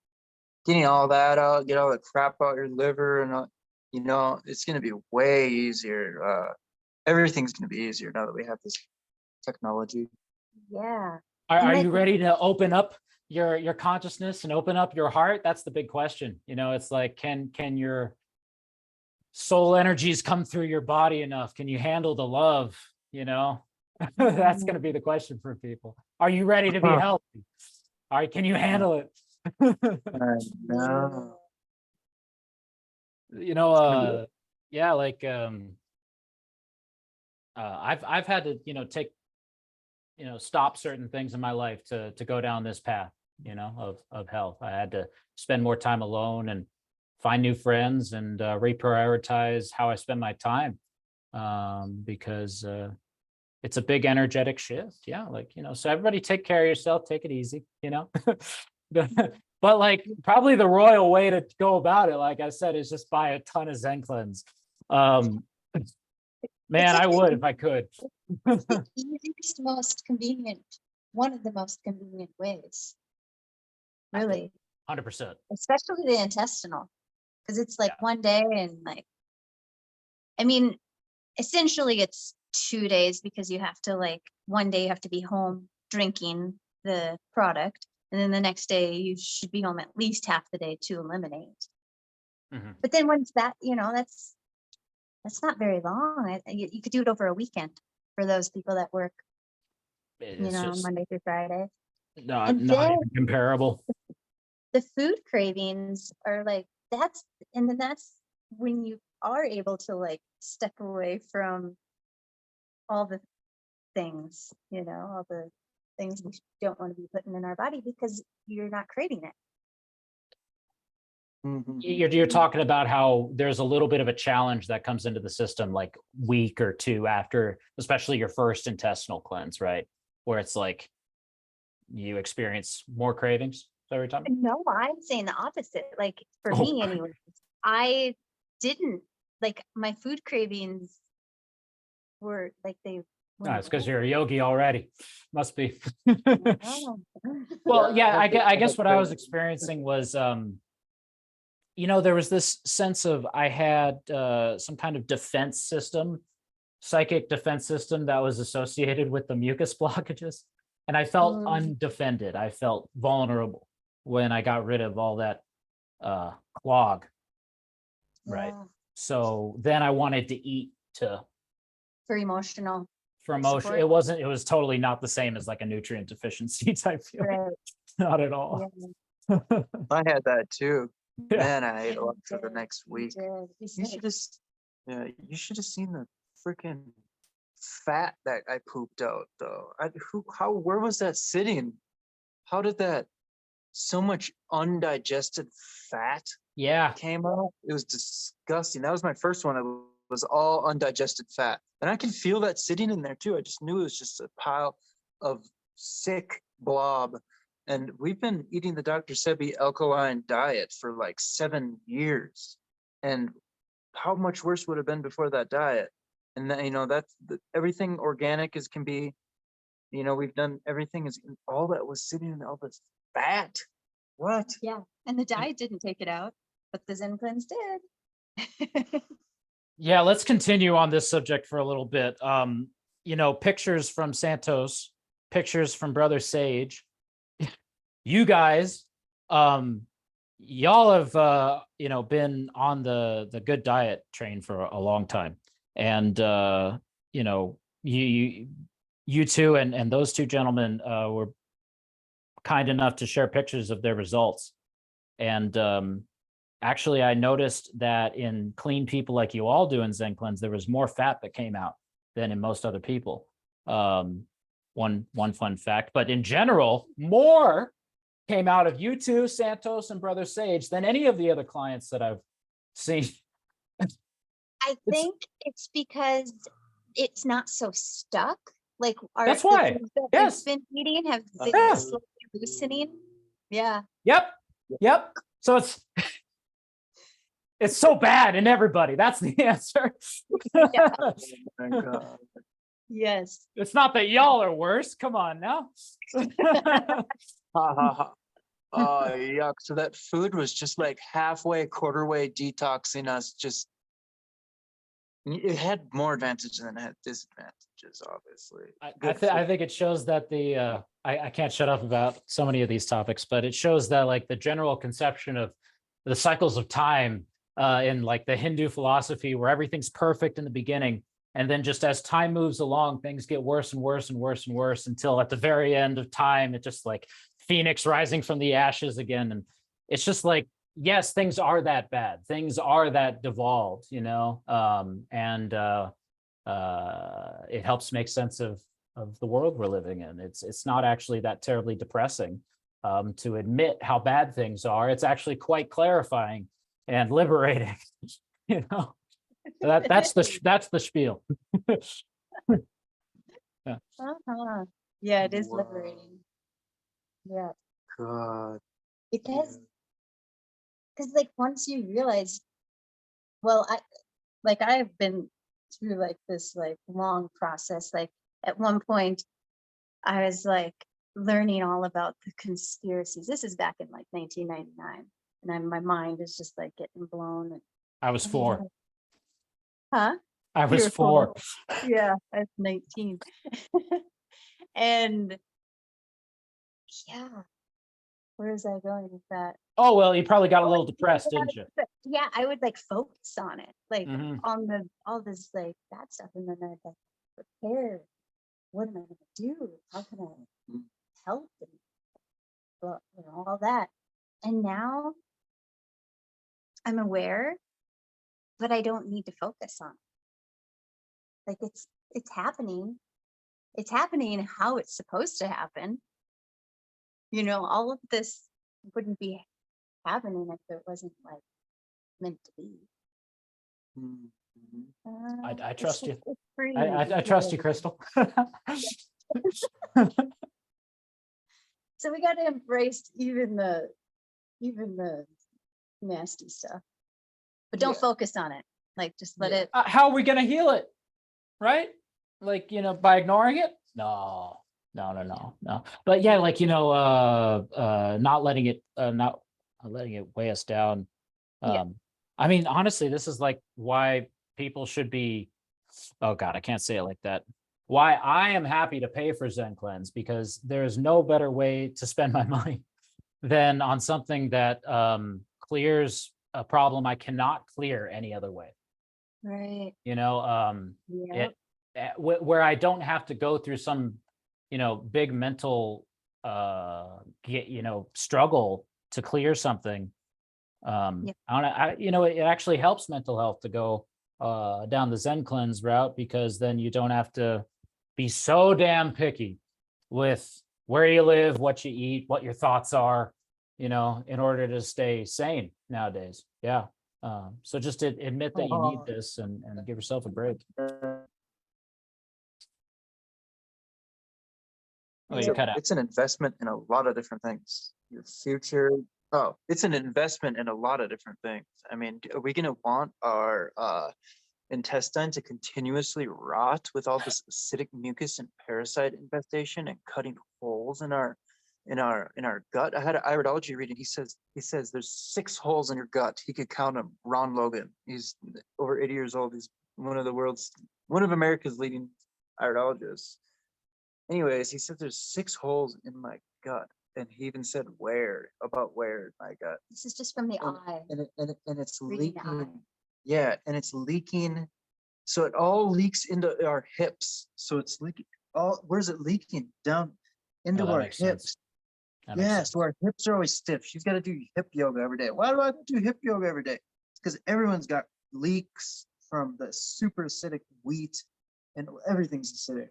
getting all that out, get all the crap out your liver, and all, you know, it's gonna be way easier. Everything's gonna be easier now that we have this technology. Yeah. Are you ready to open up your consciousness and open up your heart? That's the big question. You know, it's like, can your soul energies come through your body enough? Can you handle the love? You know, that's going to be the question for people. Are you ready to be healthy? All right, can you handle it? I know. You know, yeah, like I've had to, you know, stop certain things in my life to go down this path, you know, of health. I had to spend more time alone and find new friends and reprioritize how I spend my time, because it's a big energetic shift. Yeah, like, you know, so everybody take care of yourself, take it easy, you know. But like, probably the royal way to go about it, like I said, is just buy a ton of Zencleanz. Man, I would if I could. The easiest, most convenient, one of the most convenient ways. Really. 100%. Especially the intestinal. Because it's like Yeah. one day and like, I mean, essentially it's 2 days, because you have to like, one day you have to be home drinking the product. And then the next day you should be home at least half the day to eliminate. Mhm. But then once that, you know, that's not very long. You could do it over a weekend for those people that work, you It's know, just Monday through Friday. not And not then even comparable. the food cravings are like, and then that's when you are able to like step away from all the things, you know, all the things we don't want to be putting in our body, because you're not craving it. Mhm. You're talking about how there's a little bit of a challenge that comes into the system like week or two after, especially your first intestinal cleanse, right? Where it's like you experience more cravings every time. No, I'm saying the opposite. Like for Oh. me anyways, I didn't like my food cravings were like they No, went it's because away. you're a yogi already. Must be. Oh. Well, yeah, I Yeah, guess what I was experiencing was, you know, there was this sense of I had some kind of defense system, psychic defense system that was associated with the mucus blockages. And I felt undefended. I felt vulnerable when I got rid of all that clog. Right. Yeah. So then I wanted to eat For emotional for emotion. support. It was totally not the same as like a nutrient deficiency type feeling. Right. Not at all. Yeah. I had that too. Yeah. Man, I ate a lot for the next week. You You should have, yeah, you should have seen the freaking fat that I pooped out though. Where was that sitting? How did that, so much undigested fat Yeah. came out? It was disgusting. That was my first one. It was all undigested fat. And I can feel that sitting in there too. I just knew it was just a pile of sick blob. And we've been eating the Dr. Sebi alkaline diet for like 7 years. And how much worse would it have been before that diet? And then, that's everything organic as can be. We've done everything is all that was sitting in all this fat. What? Yeah. And the diet didn't take it out, but the Zencleanz did. Yeah, let's continue on this subject for a little bit. Pictures from Santos, pictures from Brother Sage. You guys, y'all have been on the good diet train for a long time. And you two and those two gentlemen were kind enough to share pictures of their results. And actually, I noticed that in clean people like you all do in Zencleanz, there was more fat that came out than in most other people. One fun fact, but in general, more came out of you two, Santos and Brother Sage, than any of the other clients that I've seen. I think it's because it's not so stuck. Like That's why. The foods that Yes. we've been eating have been Yeah. slowly loosening. Yeah. Yep. So it's so bad in everybody. That's the answer. Yeah. Oh my God. Yes. It's not that y'all are worse. Come on now. Ha ha ha. Oh, yuck. So that food was just like halfway, quarter way detoxing us. It had more advantage than it had disadvantages, obviously. I think it shows that I can't shut up about so many of these topics, but it shows that like the general conception of the cycles of time in like the Hindu philosophy, where everything's perfect in the beginning, and then just as time moves along, things get worse and worse and worse and worse until at the very end of time, it just like Phoenix rising from the ashes again. And it's just like, yes, things are that bad. Things are that devolved, and it helps make sense of the world we're living in. It's not actually that terribly depressing to admit how bad things are. It's actually quite clarifying and liberating, So that's the spiel. Uh-huh. Yeah, it is Wow. liberating. Yeah. God. Because like once you realize, well, I've been through like this like long process. Like at one point I was like learning all about the conspiracies. This is back in like 1999. And then my mind is just like getting blown. And, I was 4. huh? I was You're 4. Yeah, I was 19. And yeah, where was I going with that? Oh, well, you probably got a Oh, little yeah, depressed, didn't you? Yeah, I would like focus on it, like Mhm. on all this like bad stuff, and then I'd like prepare. What am I gonna do? How can I help? And all that. And now I'm aware, but I don't need to focus on it. Like it's happening. It's happening how it's supposed to happen. All of this wouldn't be happening if it wasn't like meant to be. I trust you. It's free. I trust you, Crystal. So we got to embrace even the nasty stuff, but don't focus on it. Like just let it. How are we going to heal it? Right? Like, by ignoring it? No. But yeah, like, not letting it weigh us down. Yeah. I mean, honestly, this is like why people should be, oh God, I can't say it like that. Why I am happy to pay for Zencleanz, because there is no better way to spend my money than on something that clears a problem I cannot clear any other way. Right. Yeah. Where I don't have to go through some, big mental, struggle to clear something. It actually helps mental health to go down the Zencleanz route, because then you don't have to be so damn picky with where you live, what you eat, what your thoughts are, in order to stay sane nowadays. Yeah. So just admit that you need this and give yourself a break. Oh, you cut out. It's an investment in a lot of different things. Your future. Oh, it's an investment in a lot of different things. I mean, are we going to want our intestine to continuously rot with all this acidic mucus and parasite infestation and cutting holes in our gut? I had an iridology reading. He says there's 6 holes in your gut. He could count them. Ron Logan. He's over 80 years old. He's one of America's leading iridologists. Anyways, he said there's 6 holes in my gut, and he even said where in my gut. This is just from the eye. And it's Reading the eye. leaking. Yeah, and it's leaking. So it all leaks into our hips. So it's leaking. Where's it leaking? Down into Oh, that our makes sense. hips. That makes Yeah, sense. so our hips are always stiff. She's got to do hip yoga every day. Why do I do hip yoga every day? Because everyone's got leaks from the super acidic wheat, and everything's acidic.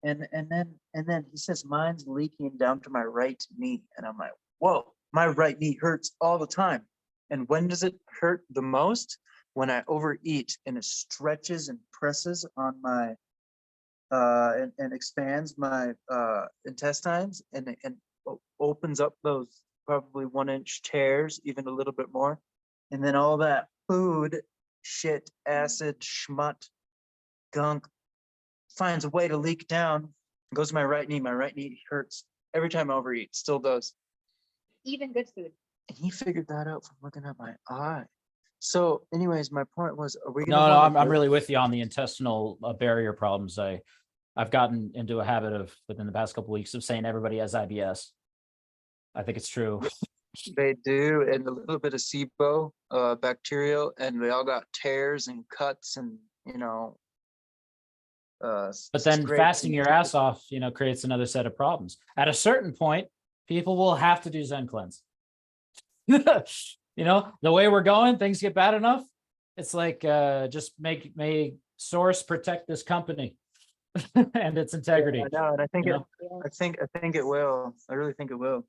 And then he says mine's leaking down to my right knee, and I'm like, whoa, my right knee hurts all the time. And when does it hurt the most? When I overeat, and it stretches and presses on my and expands my intestines, and opens up those probably 1-inch tears, even a little bit more. And then all that food, shit, acid, schmut, gunk finds a way to leak down, goes to my right knee. My right knee hurts every time I overeat, still does. Even good food. And he figured that out from looking at my eye. So anyways, my point was, are we gonna No, wanna I'm live- really with you on the intestinal barrier problems. I've gotten into a habit of within the past couple of weeks of saying everybody has IBS. I think it's true. They do, and a little bit of SIBO, bacterial, and they all got tears and cuts, and But then scrapes fasting and your ass off, creates another set of problems. At a certain point, people will have to do Zencleanz. The way we're going, things get bad enough. It's like just may source protect this company and its integrity. I know, and I think you it. know? I think it will. I really think it will.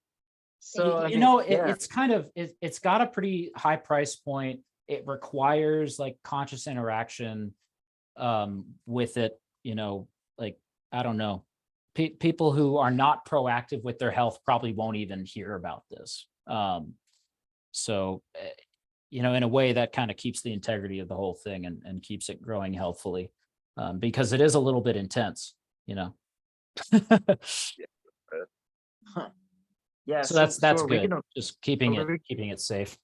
So I You mean, know, yeah. it's kind of it's got a pretty high price point. It requires like conscious interaction with it. Like I don't know, people who are not proactive with their health probably won't even hear about this. So in a way that kind of keeps the integrity of the whole thing and keeps it growing healthfully, because it is a little bit intense. Huh. Yeah. So that's are we good. gonna- Just keeping are we- it safe.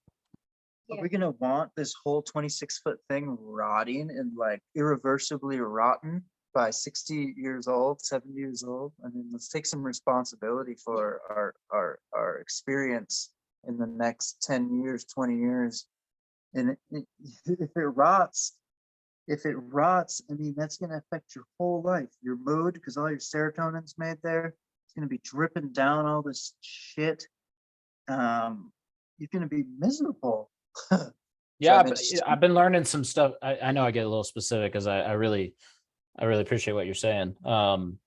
Are we gonna want this whole 26-foot thing rotting and like irreversibly rotten by 60 years old, 70 years old? I mean, let's take some responsibility for our experience in the next 10 years, 20 years. And if it rots, I mean, that's gonna affect your whole life, your mood, because all your serotonin's made there. It's gonna be dripping down all this shit. You're gonna be miserable. Yeah, So but I've been learning some stuff. I know I get a little specific because I really appreciate what you're saying. Been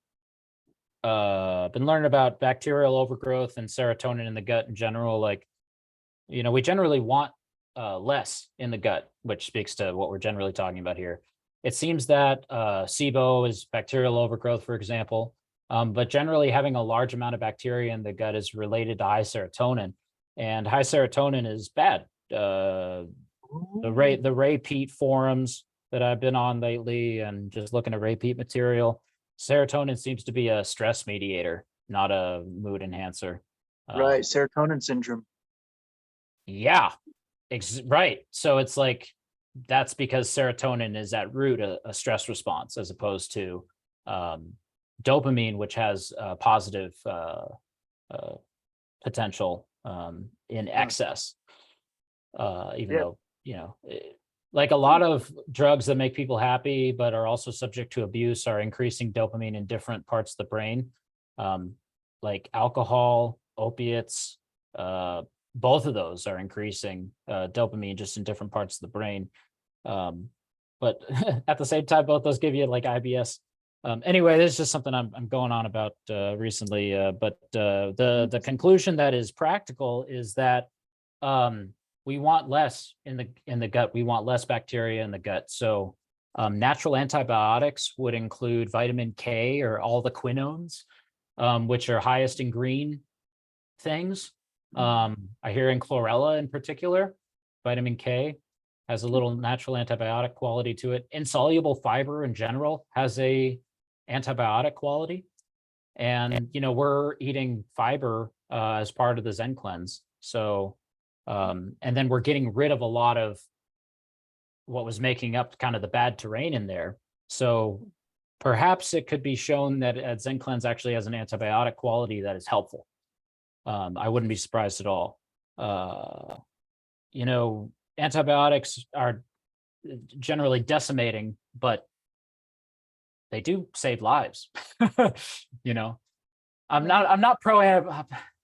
learning about bacterial overgrowth and serotonin in the gut in general. Like, we generally want less in the gut, which speaks to what we're generally talking about here. It seems that SIBO is bacterial overgrowth, for example, but generally having a large amount of bacteria in the gut is related to high serotonin, and high serotonin is bad. The Ray Peat forums that I've been on lately and just looking at Ray Peat material, serotonin seems to be a stress mediator, not a mood enhancer. right, serotonin syndrome. Yeah, right. So it's like that's because serotonin is at root a stress response as opposed to dopamine, which has positive potential in excess. Even though, like a lot of drugs that make people happy but are also subject to abuse are increasing dopamine in different parts of the brain, like alcohol, opiates. Both of those are increasing dopamine just in different parts of the brain. But at the same time, both those give you like IBS. Anyway, this is just something I'm going on about recently. But the conclusion that is practical is that we want less in the gut. We want less bacteria in the gut. So natural antibiotics would include vitamin K or all the quinones. which are highest in green things. I hear in chlorella in particular, vitamin K has a little natural antibiotic quality to it. Insoluble fiber in general has a antibiotic quality. And, we're eating fiber as part of the Zencleanz. So, and then we're getting rid of a lot of what was making up kind of the bad terrain in there. So perhaps it could be shown that Zencleanz actually has an antibiotic quality that is helpful. I wouldn't be surprised at all. Antibiotics are generally decimating, but they do save lives. I'm not pro.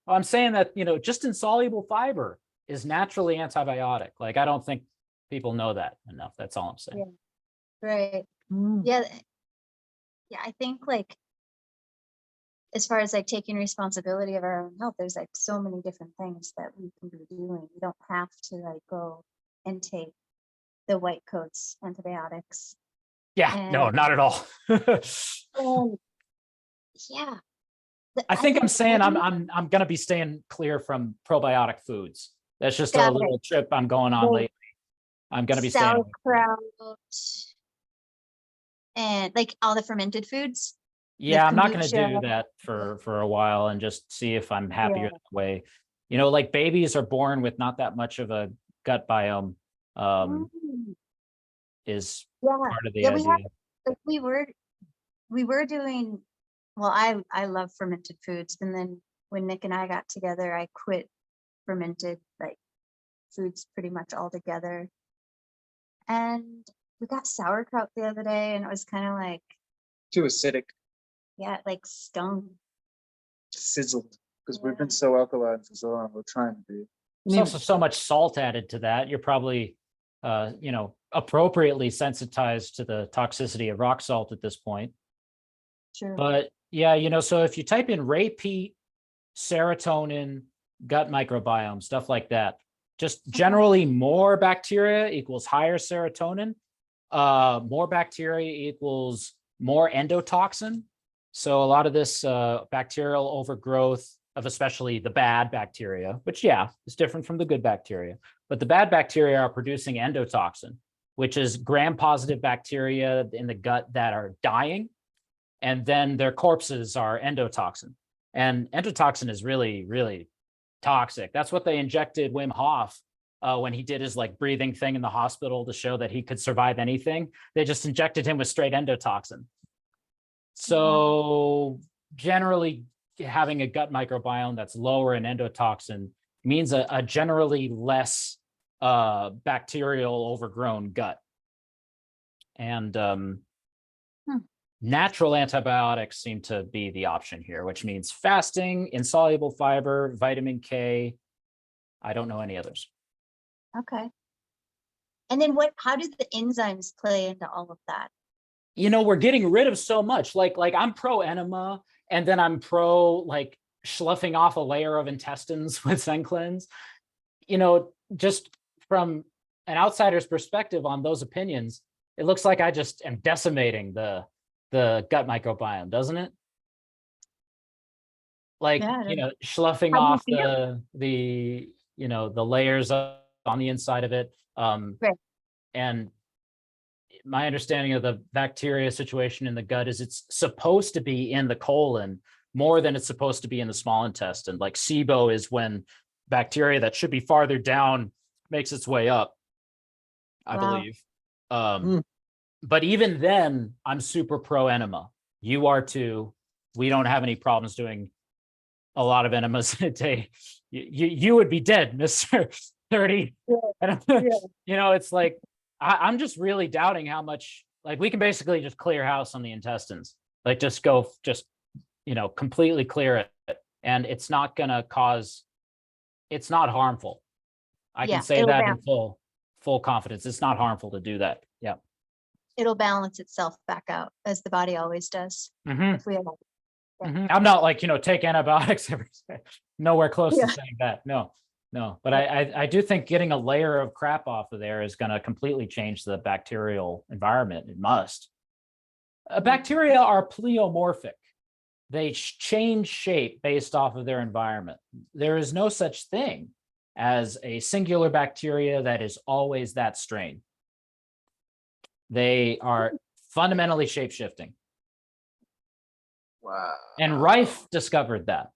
I'm saying that, just insoluble fiber is naturally antibiotic. Like, I don't think people know that enough. That's all I'm saying. Yeah. Right. Yeah. Yeah. I think, like, as far as like taking responsibility of our own health, there's like so many different things that we can be doing. You don't have to like go and take the white coats antibiotics. Yeah, no, not at all. Yeah. I think I'm saying I'm gonna be staying clear from probiotic foods. That's just a little trip I'm going on lately. I'm gonna be staying away from it. Sauerkraut and like all the fermented foods. Yeah, I'm not going to do that for a while and just see if I'm happier that way. Like babies are born with not that much of a gut biome, is part of the idea. We were doing, well, I love fermented foods. And then when Nick and I got together, I quit fermented like foods pretty much altogether. And we got sauerkraut the other day and it was kind of like Too acidic, yeah, it like stung. sizzled, because we've been so alkaline for so long. We're trying to be. There's also so much salt added to that. You're probably, appropriately sensitized to the toxicity of rock salt at this point. Sure. But yeah, so if you type in repeat serotonin, gut microbiome, stuff like that, just generally more bacteria equals higher serotonin, more bacteria equals more endotoxin. So a lot of this bacterial overgrowth of especially the bad bacteria, which is different from the good bacteria, but the bad bacteria are producing endotoxin, which is gram-positive bacteria in the gut that are dying, and then their corpses are endotoxin. And endotoxin is really, really toxic. That's what they injected Wim Hof when he did his like breathing thing in the hospital to show that he could survive anything. They just injected him with straight endotoxin. So generally having a gut microbiome that's lower in endotoxin means a generally less bacterial overgrown gut. And natural antibiotics seem to be the option here, which means fasting, insoluble fiber, vitamin K. I don't know any others. Okay. And then how do the enzymes play into all of that? We're getting rid of so much. Like I'm pro enema, and then I'm pro like sloughing off a layer of intestines with Zencleanz. Just from an outsider's perspective on those opinions, it looks like I just am decimating the gut microbiome, doesn't it? Like, sloughing off the layers on the inside of it. Right. And my understanding of the bacteria situation in the gut is it's supposed to be in the colon more than it's supposed to be in the small intestine. Like SIBO is when bacteria that should be farther down makes its way up, I believe. But even then, I'm super pro enema. You are too. We don't have any problems doing a lot of enemas in a day. You would be dead, Mr. 30. Yeah. It's like, I'm just really doubting how much, like, we can basically just clear house on the intestines, like just completely clear it. And it's not going to it's not harmful. I can say that in full confidence. It's not harmful to do that. Yeah. It'll balance itself back out as the body always does. If we have I'm not like, take antibiotics every day. Nowhere close to saying that. No. But I do think getting a layer of crap off of there is going to completely change the bacterial environment. It must. Bacteria are pleomorphic. they change shape based off of their environment. There is no such thing as a singular bacteria that is always that strain. They are fundamentally shape-shifting. Wow. And Rife discovered that,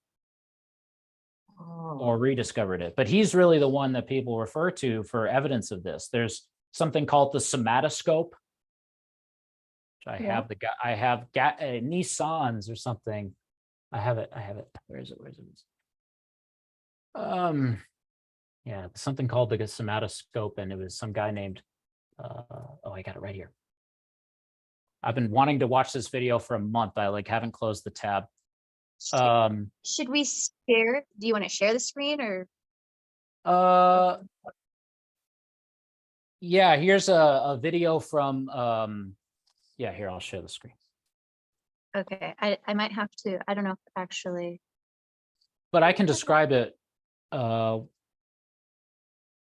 or rediscovered it. But he's really the one that people refer to for evidence of this. There's something called the somatoscope. I have the guy, I have Nissan's or something. I have it. Where is it? Yeah, something called the somatoscope, and it was some guy named, I got it right here. I've been wanting to watch this video for a month. I haven't closed the tab. Should we share? Do you want to share the screen or? Yeah, here's a video from, yeah, here, I'll share the screen. Okay, I might have to, I don't know if actually. But I can describe it.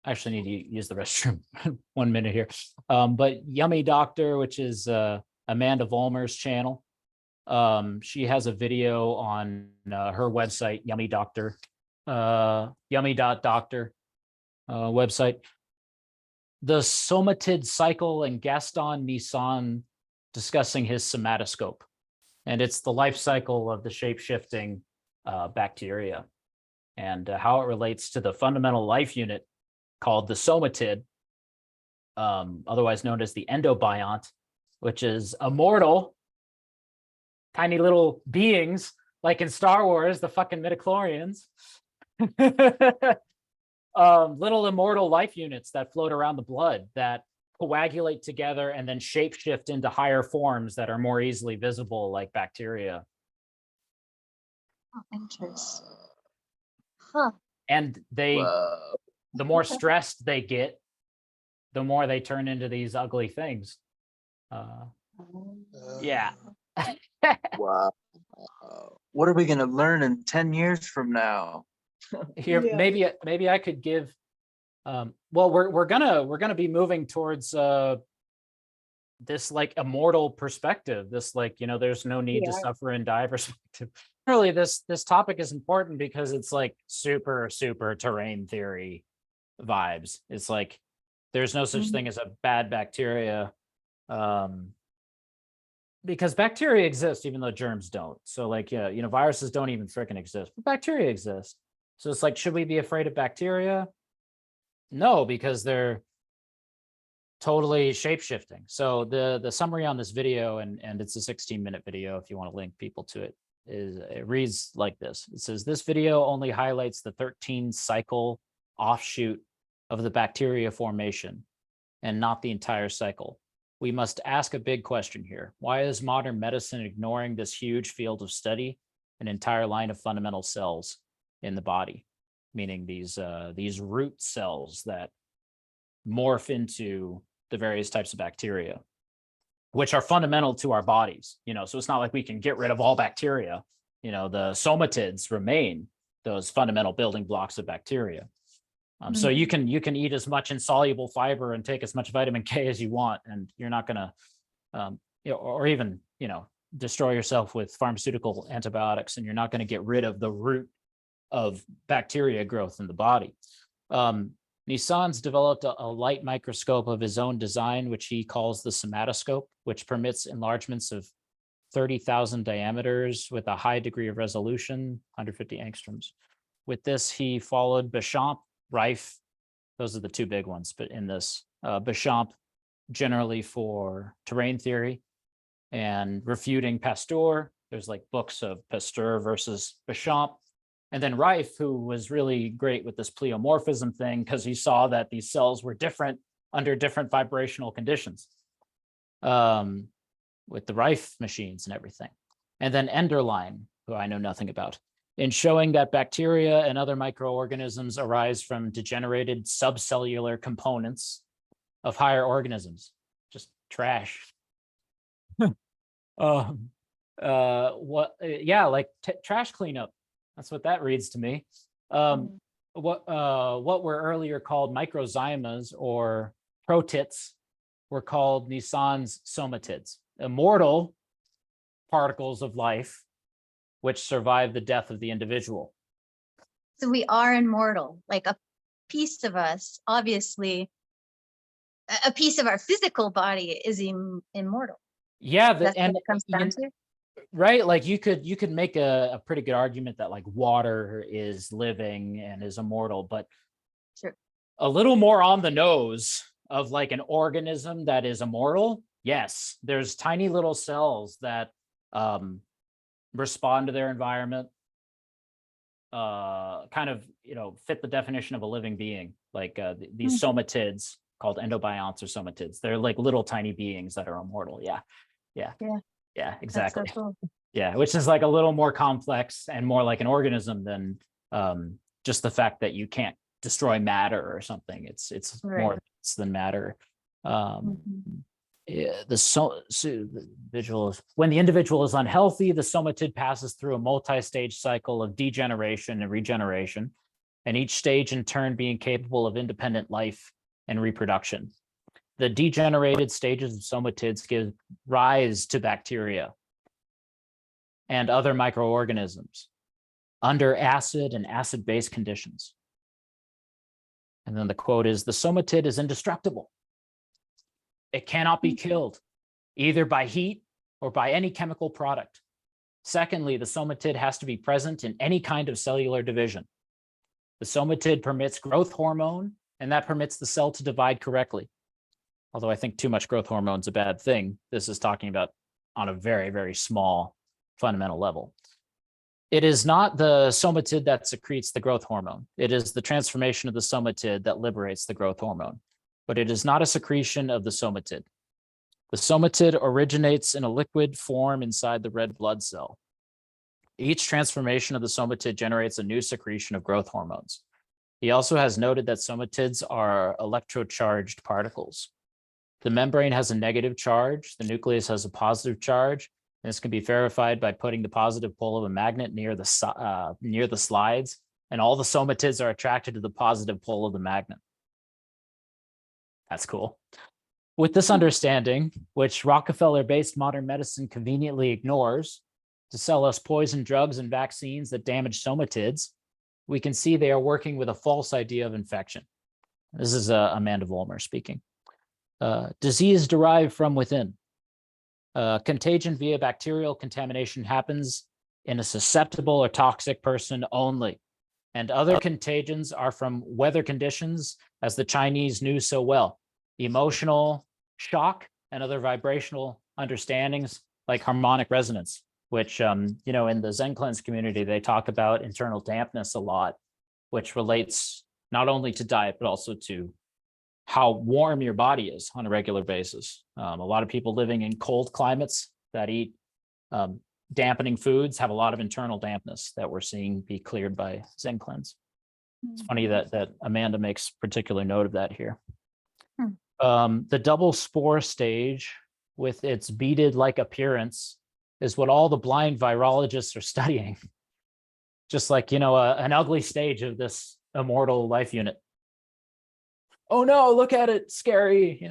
Actually need to use the restroom 1 minute here. But Yummy Doctor, which is Amanda Vollmer's channel. She has a video on her website, Yummy Doctor, yummy.doctor website. The somatid cycle, and Gaston Nissan discussing his somatoscope. And it's the life cycle of the shape-shifting bacteria and how it relates to the fundamental life unit called the somatid, otherwise known as the endobiont, which is immortal, tiny little beings, like in Star Wars, the fucking midichlorians. Little immortal life units that float around the blood that coagulate together and then shapeshift into higher forms that are more easily visible, like bacteria. Oh, interesting. Huh. And the more stressed they get, the more they turn into these ugly things. Yeah. Wow. What are we going to learn in 10 years from now? Here, Yeah. maybe I could give. Well, we're gonna be moving towards this like immortal perspective. This there's no need to suffer and die perspective. Really, this topic is important because it's like super terrain theory vibes. It's like there's no such thing as a bad bacteria, because bacteria exist even though germs don't. So viruses don't even freaking exist, but bacteria exist. So it's like, should we be afraid of bacteria? No, because they're totally shape-shifting. So the summary on this video, and it's a 16-minute video if you want to link people to it, it reads like this. It says, this video only highlights the 13 cycle offshoot of the bacteria formation and not the entire cycle. We must ask a big question here. Why is modern medicine ignoring this huge field of study, an entire line of fundamental cells in the body, meaning these root cells that morph into the various types of bacteria, which are fundamental to our bodies. So it's not like we can get rid of all bacteria. The somatids remain those fundamental building blocks of bacteria. So you can eat as much insoluble fiber and take as much vitamin K as you want, and you're not going to, or even destroy yourself with pharmaceutical antibiotics, and you're not going to get rid of the root of bacteria growth in the body. Nissan's developed a light microscope of his own design, which he calls the somatoscope, which permits enlargements of 30,000 diameters with a high degree of resolution, 150 angstroms. With this, he followed Béchamp, Rife. Those are the two big ones, but in this, Béchamp generally for terrain theory and refuting Pasteur. There's like books of Pasteur versus Béchamp. And then Rife, who was really great with this pleomorphism thing because he saw that these cells were different under different vibrational conditions, with the Rife machines and everything. And then Enderlein, who I know nothing about, in showing that bacteria and other microorganisms arise from degenerated subcellular components of higher organisms. Just trash. Trash cleanup. That's what that reads to me. What were earlier called microzymas or protits were called Nissan's somatids, immortal particles of life which survive the death of the individual. So we are immortal, like a piece of us, obviously, a piece of our physical body is immortal. Yeah, That's what it comes down to. right? Like you could make a pretty good argument that like water is living and is immortal, but Sure. a little more on the nose of like an organism that is immortal. Yes, there's tiny little cells that respond to their environment, kind of, fit the definition of a living being, like these somatids called endobionts or somatids. They're like little tiny beings that are immortal. Yeah, exactly. That's so cool. Yeah, which is like a little more complex and more like an organism than just the fact that you can't destroy matter or something. It's Right. more than matter. When the individual is unhealthy, the somatid passes through a multi-stage cycle of degeneration and regeneration, and each stage in turn being capable of independent life and reproduction. The degenerated stages of somatids give rise to bacteria and other microorganisms under acid and acid-base conditions. And then the quote is, the somatid is indestructible. It cannot be killed, either by heat or by any chemical product. Secondly, the somatid has to be present in any kind of cellular division. The somatid permits growth hormone, and that permits the cell to divide correctly. Although I think too much growth hormone is a bad thing. This is talking about on a very, very small fundamental level. It is not the somatid that secretes the growth hormone. It is the transformation of the somatid that liberates the growth hormone. But it is not a secretion of the somatid. The somatid originates in a liquid form inside the red blood cell. Each transformation of the somatid generates a new secretion of growth hormones. He also has noted that somatids are electrocharged particles. The membrane has a negative charge, the nucleus has a positive charge, and this can be verified by putting the positive pole of a magnet near the slides, and all the somatids are attracted to the positive pole of the magnet. That's cool. With this understanding, which Rockefeller-based modern medicine conveniently ignores to sell us poison drugs and vaccines that damage somatids, we can see they are working with a false idea of infection. This is Amanda Vollmer speaking. Disease derived from within. Contagion via bacterial contamination happens in a susceptible or toxic person only. And other contagions are from weather conditions, as the Chinese knew so well. Emotional shock and other vibrational understandings like harmonic resonance, which, in the Zencleanz community, they talk about internal dampness a lot, which relates not only to diet, but also to how warm your body is on a regular basis. A lot of people living in cold climates that eat dampening foods have a lot of internal dampness that we're seeing be cleared by Zencleanz. It's funny that Amanda makes particular note of that here. The double spore stage with its beaded-like appearance is what all the blind virologists are studying. Just like, an ugly stage of this immortal life unit. Oh no, look at it, scary,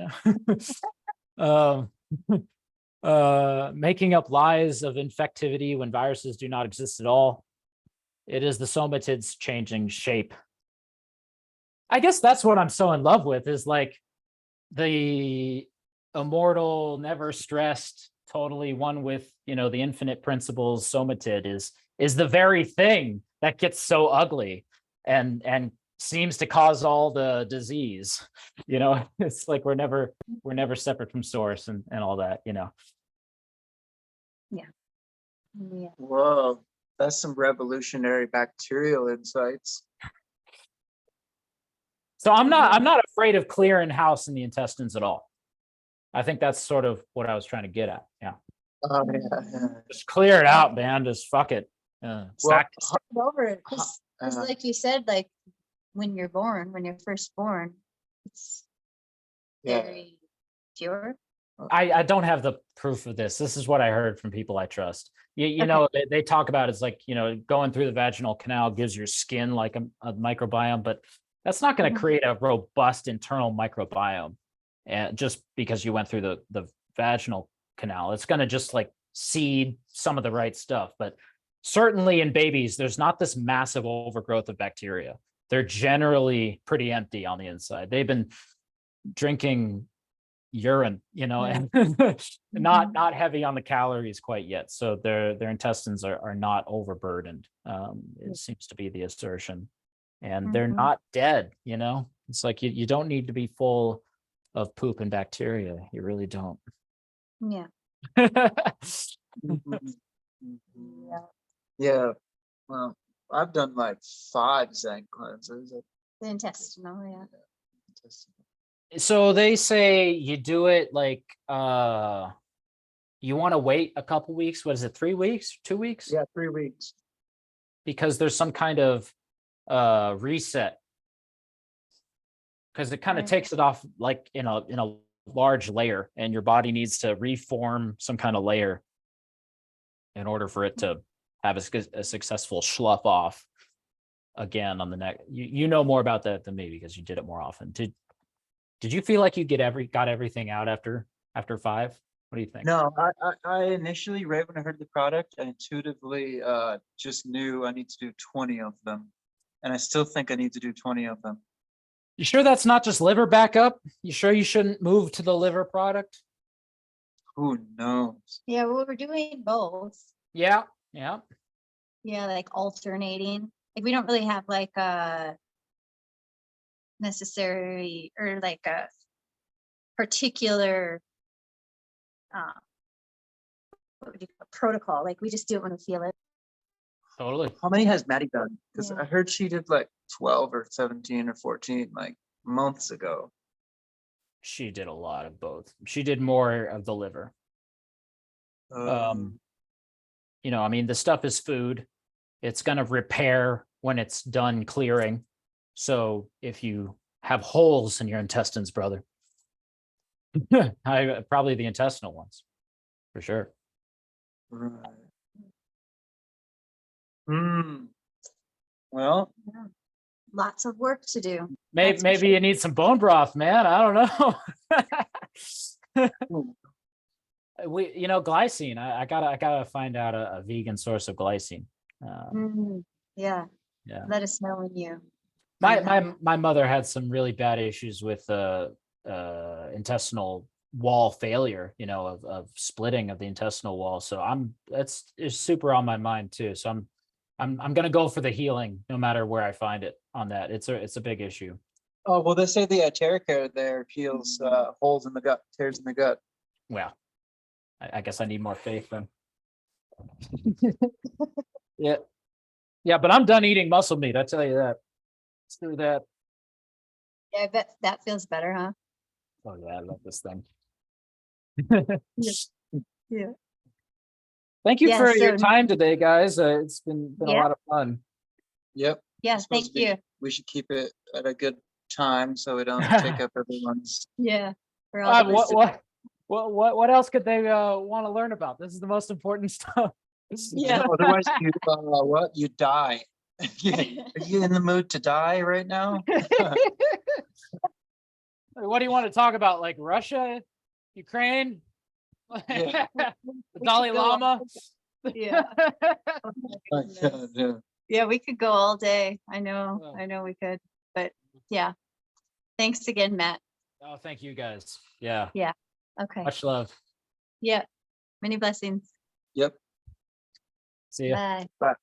making up lies of infectivity when viruses do not exist at all. It is the somatids changing shape. I guess that's what I'm so in love with, is like the immortal, never stressed, totally one with, the infinite principles somatid is the very thing that gets so ugly and seems to cause all the disease. It's like we're never separate from source and all that. Yeah. Whoa, that's some revolutionary bacterial insights. So I'm not afraid of clearing house in the intestines at all. I think that's sort of what I was trying to get at. Yeah. Oh yeah. Just clear it out, man. Just fuck it. Start over it. Because like you said, like when you're first born, it's very pure. I don't have the proof of this. This is what I heard from people I trust. They talk about it's like, going through the vaginal canal gives your skin like a microbiome, but that's not going to create a robust internal microbiome just because you went through the vaginal canal. It's going to just like seed some of the right stuff, but certainly in babies, there's not this massive overgrowth of bacteria. They're generally pretty empty on the inside. They've been drinking urine, and not heavy on the calories quite yet. So their intestines are not overburdened. It seems to be the assertion. And they're not dead, It's like you don't need to be full of poop and bacteria. You really don't. Yeah. Yeah. Well, I've done like 5 Zen cleanses. The intestinal, yeah. So they say you do it like you want to wait a couple weeks. What is it? 3 weeks? 2 weeks? Yeah, 3 weeks. Because there's some kind of reset. Because it kind of takes it off like in a large layer, and your body needs to reform some kind of layer in order for it to have a successful slough off again on the neck. You know more about that than me because you did it more often. Did you feel like you got everything out after 5? What do you think? No, I initially, right when I heard the product, I intuitively just knew I need to do 20 of them. And I still think I need to do 20 of them. You sure that's not just liver backup? You sure you shouldn't move to the liver product? Who knows? Yeah, well, we're doing both. Yeah. Yeah, like alternating. Like we don't really have like a necessary or like a particular what would you call it, protocol. Like we just do it when we feel it. Totally. How many has Maddie done? Because Yeah. I heard she did like 12 or 17 or 14 like months ago. She did a lot of both. She did more of the liver. I mean, the stuff is food. It's going to repair when it's done clearing. So if you have holes in your intestines, brother, probably the intestinal ones, for sure. Right. Well, Lots of work to do. Maybe you need some bone broth, man. I don't know. Glycine. I gotta find out a vegan source of glycine. Yeah. Yeah. Let us know when you. My mother had some really bad issues with intestinal wall failure, of splitting of the intestinal wall. So it's super on my mind too. So I'm gonna go for the healing no matter where I find it on that. It's a big issue. oh well, they say the Iterica there heals holes in the gut, tears in the gut. Well, I guess I need more faith then. Yeah, but I'm done eating muscle meat. I tell you that. Let's do that. Yeah, I bet that feels better, huh? Oh yeah, I love this thing. Yeah. Thank you Yeah, for your so- time today, guys. It's been a Yeah. lot of fun. Yep. Yeah, It's supposed thank to be- you. We should keep it at a good time so we don't take up everyone's. Yeah. For all the wisdom. What else could they want to learn about? This is the most important stuff. Yeah. Otherwise, you die. Are you in the mood to die right now? What do you want to talk about? Like Russia, Ukraine, Yeah. the Dalai could go on. Lama? Yeah. Oh my goodness. Yeah. Yeah, we could go all day. I know Oh. we could, but yeah. Thanks again, Matt. Oh, thank you guys. Yeah. Okay. Much love. Yeah. Many blessings. Yep. See ya. Bye. Bye.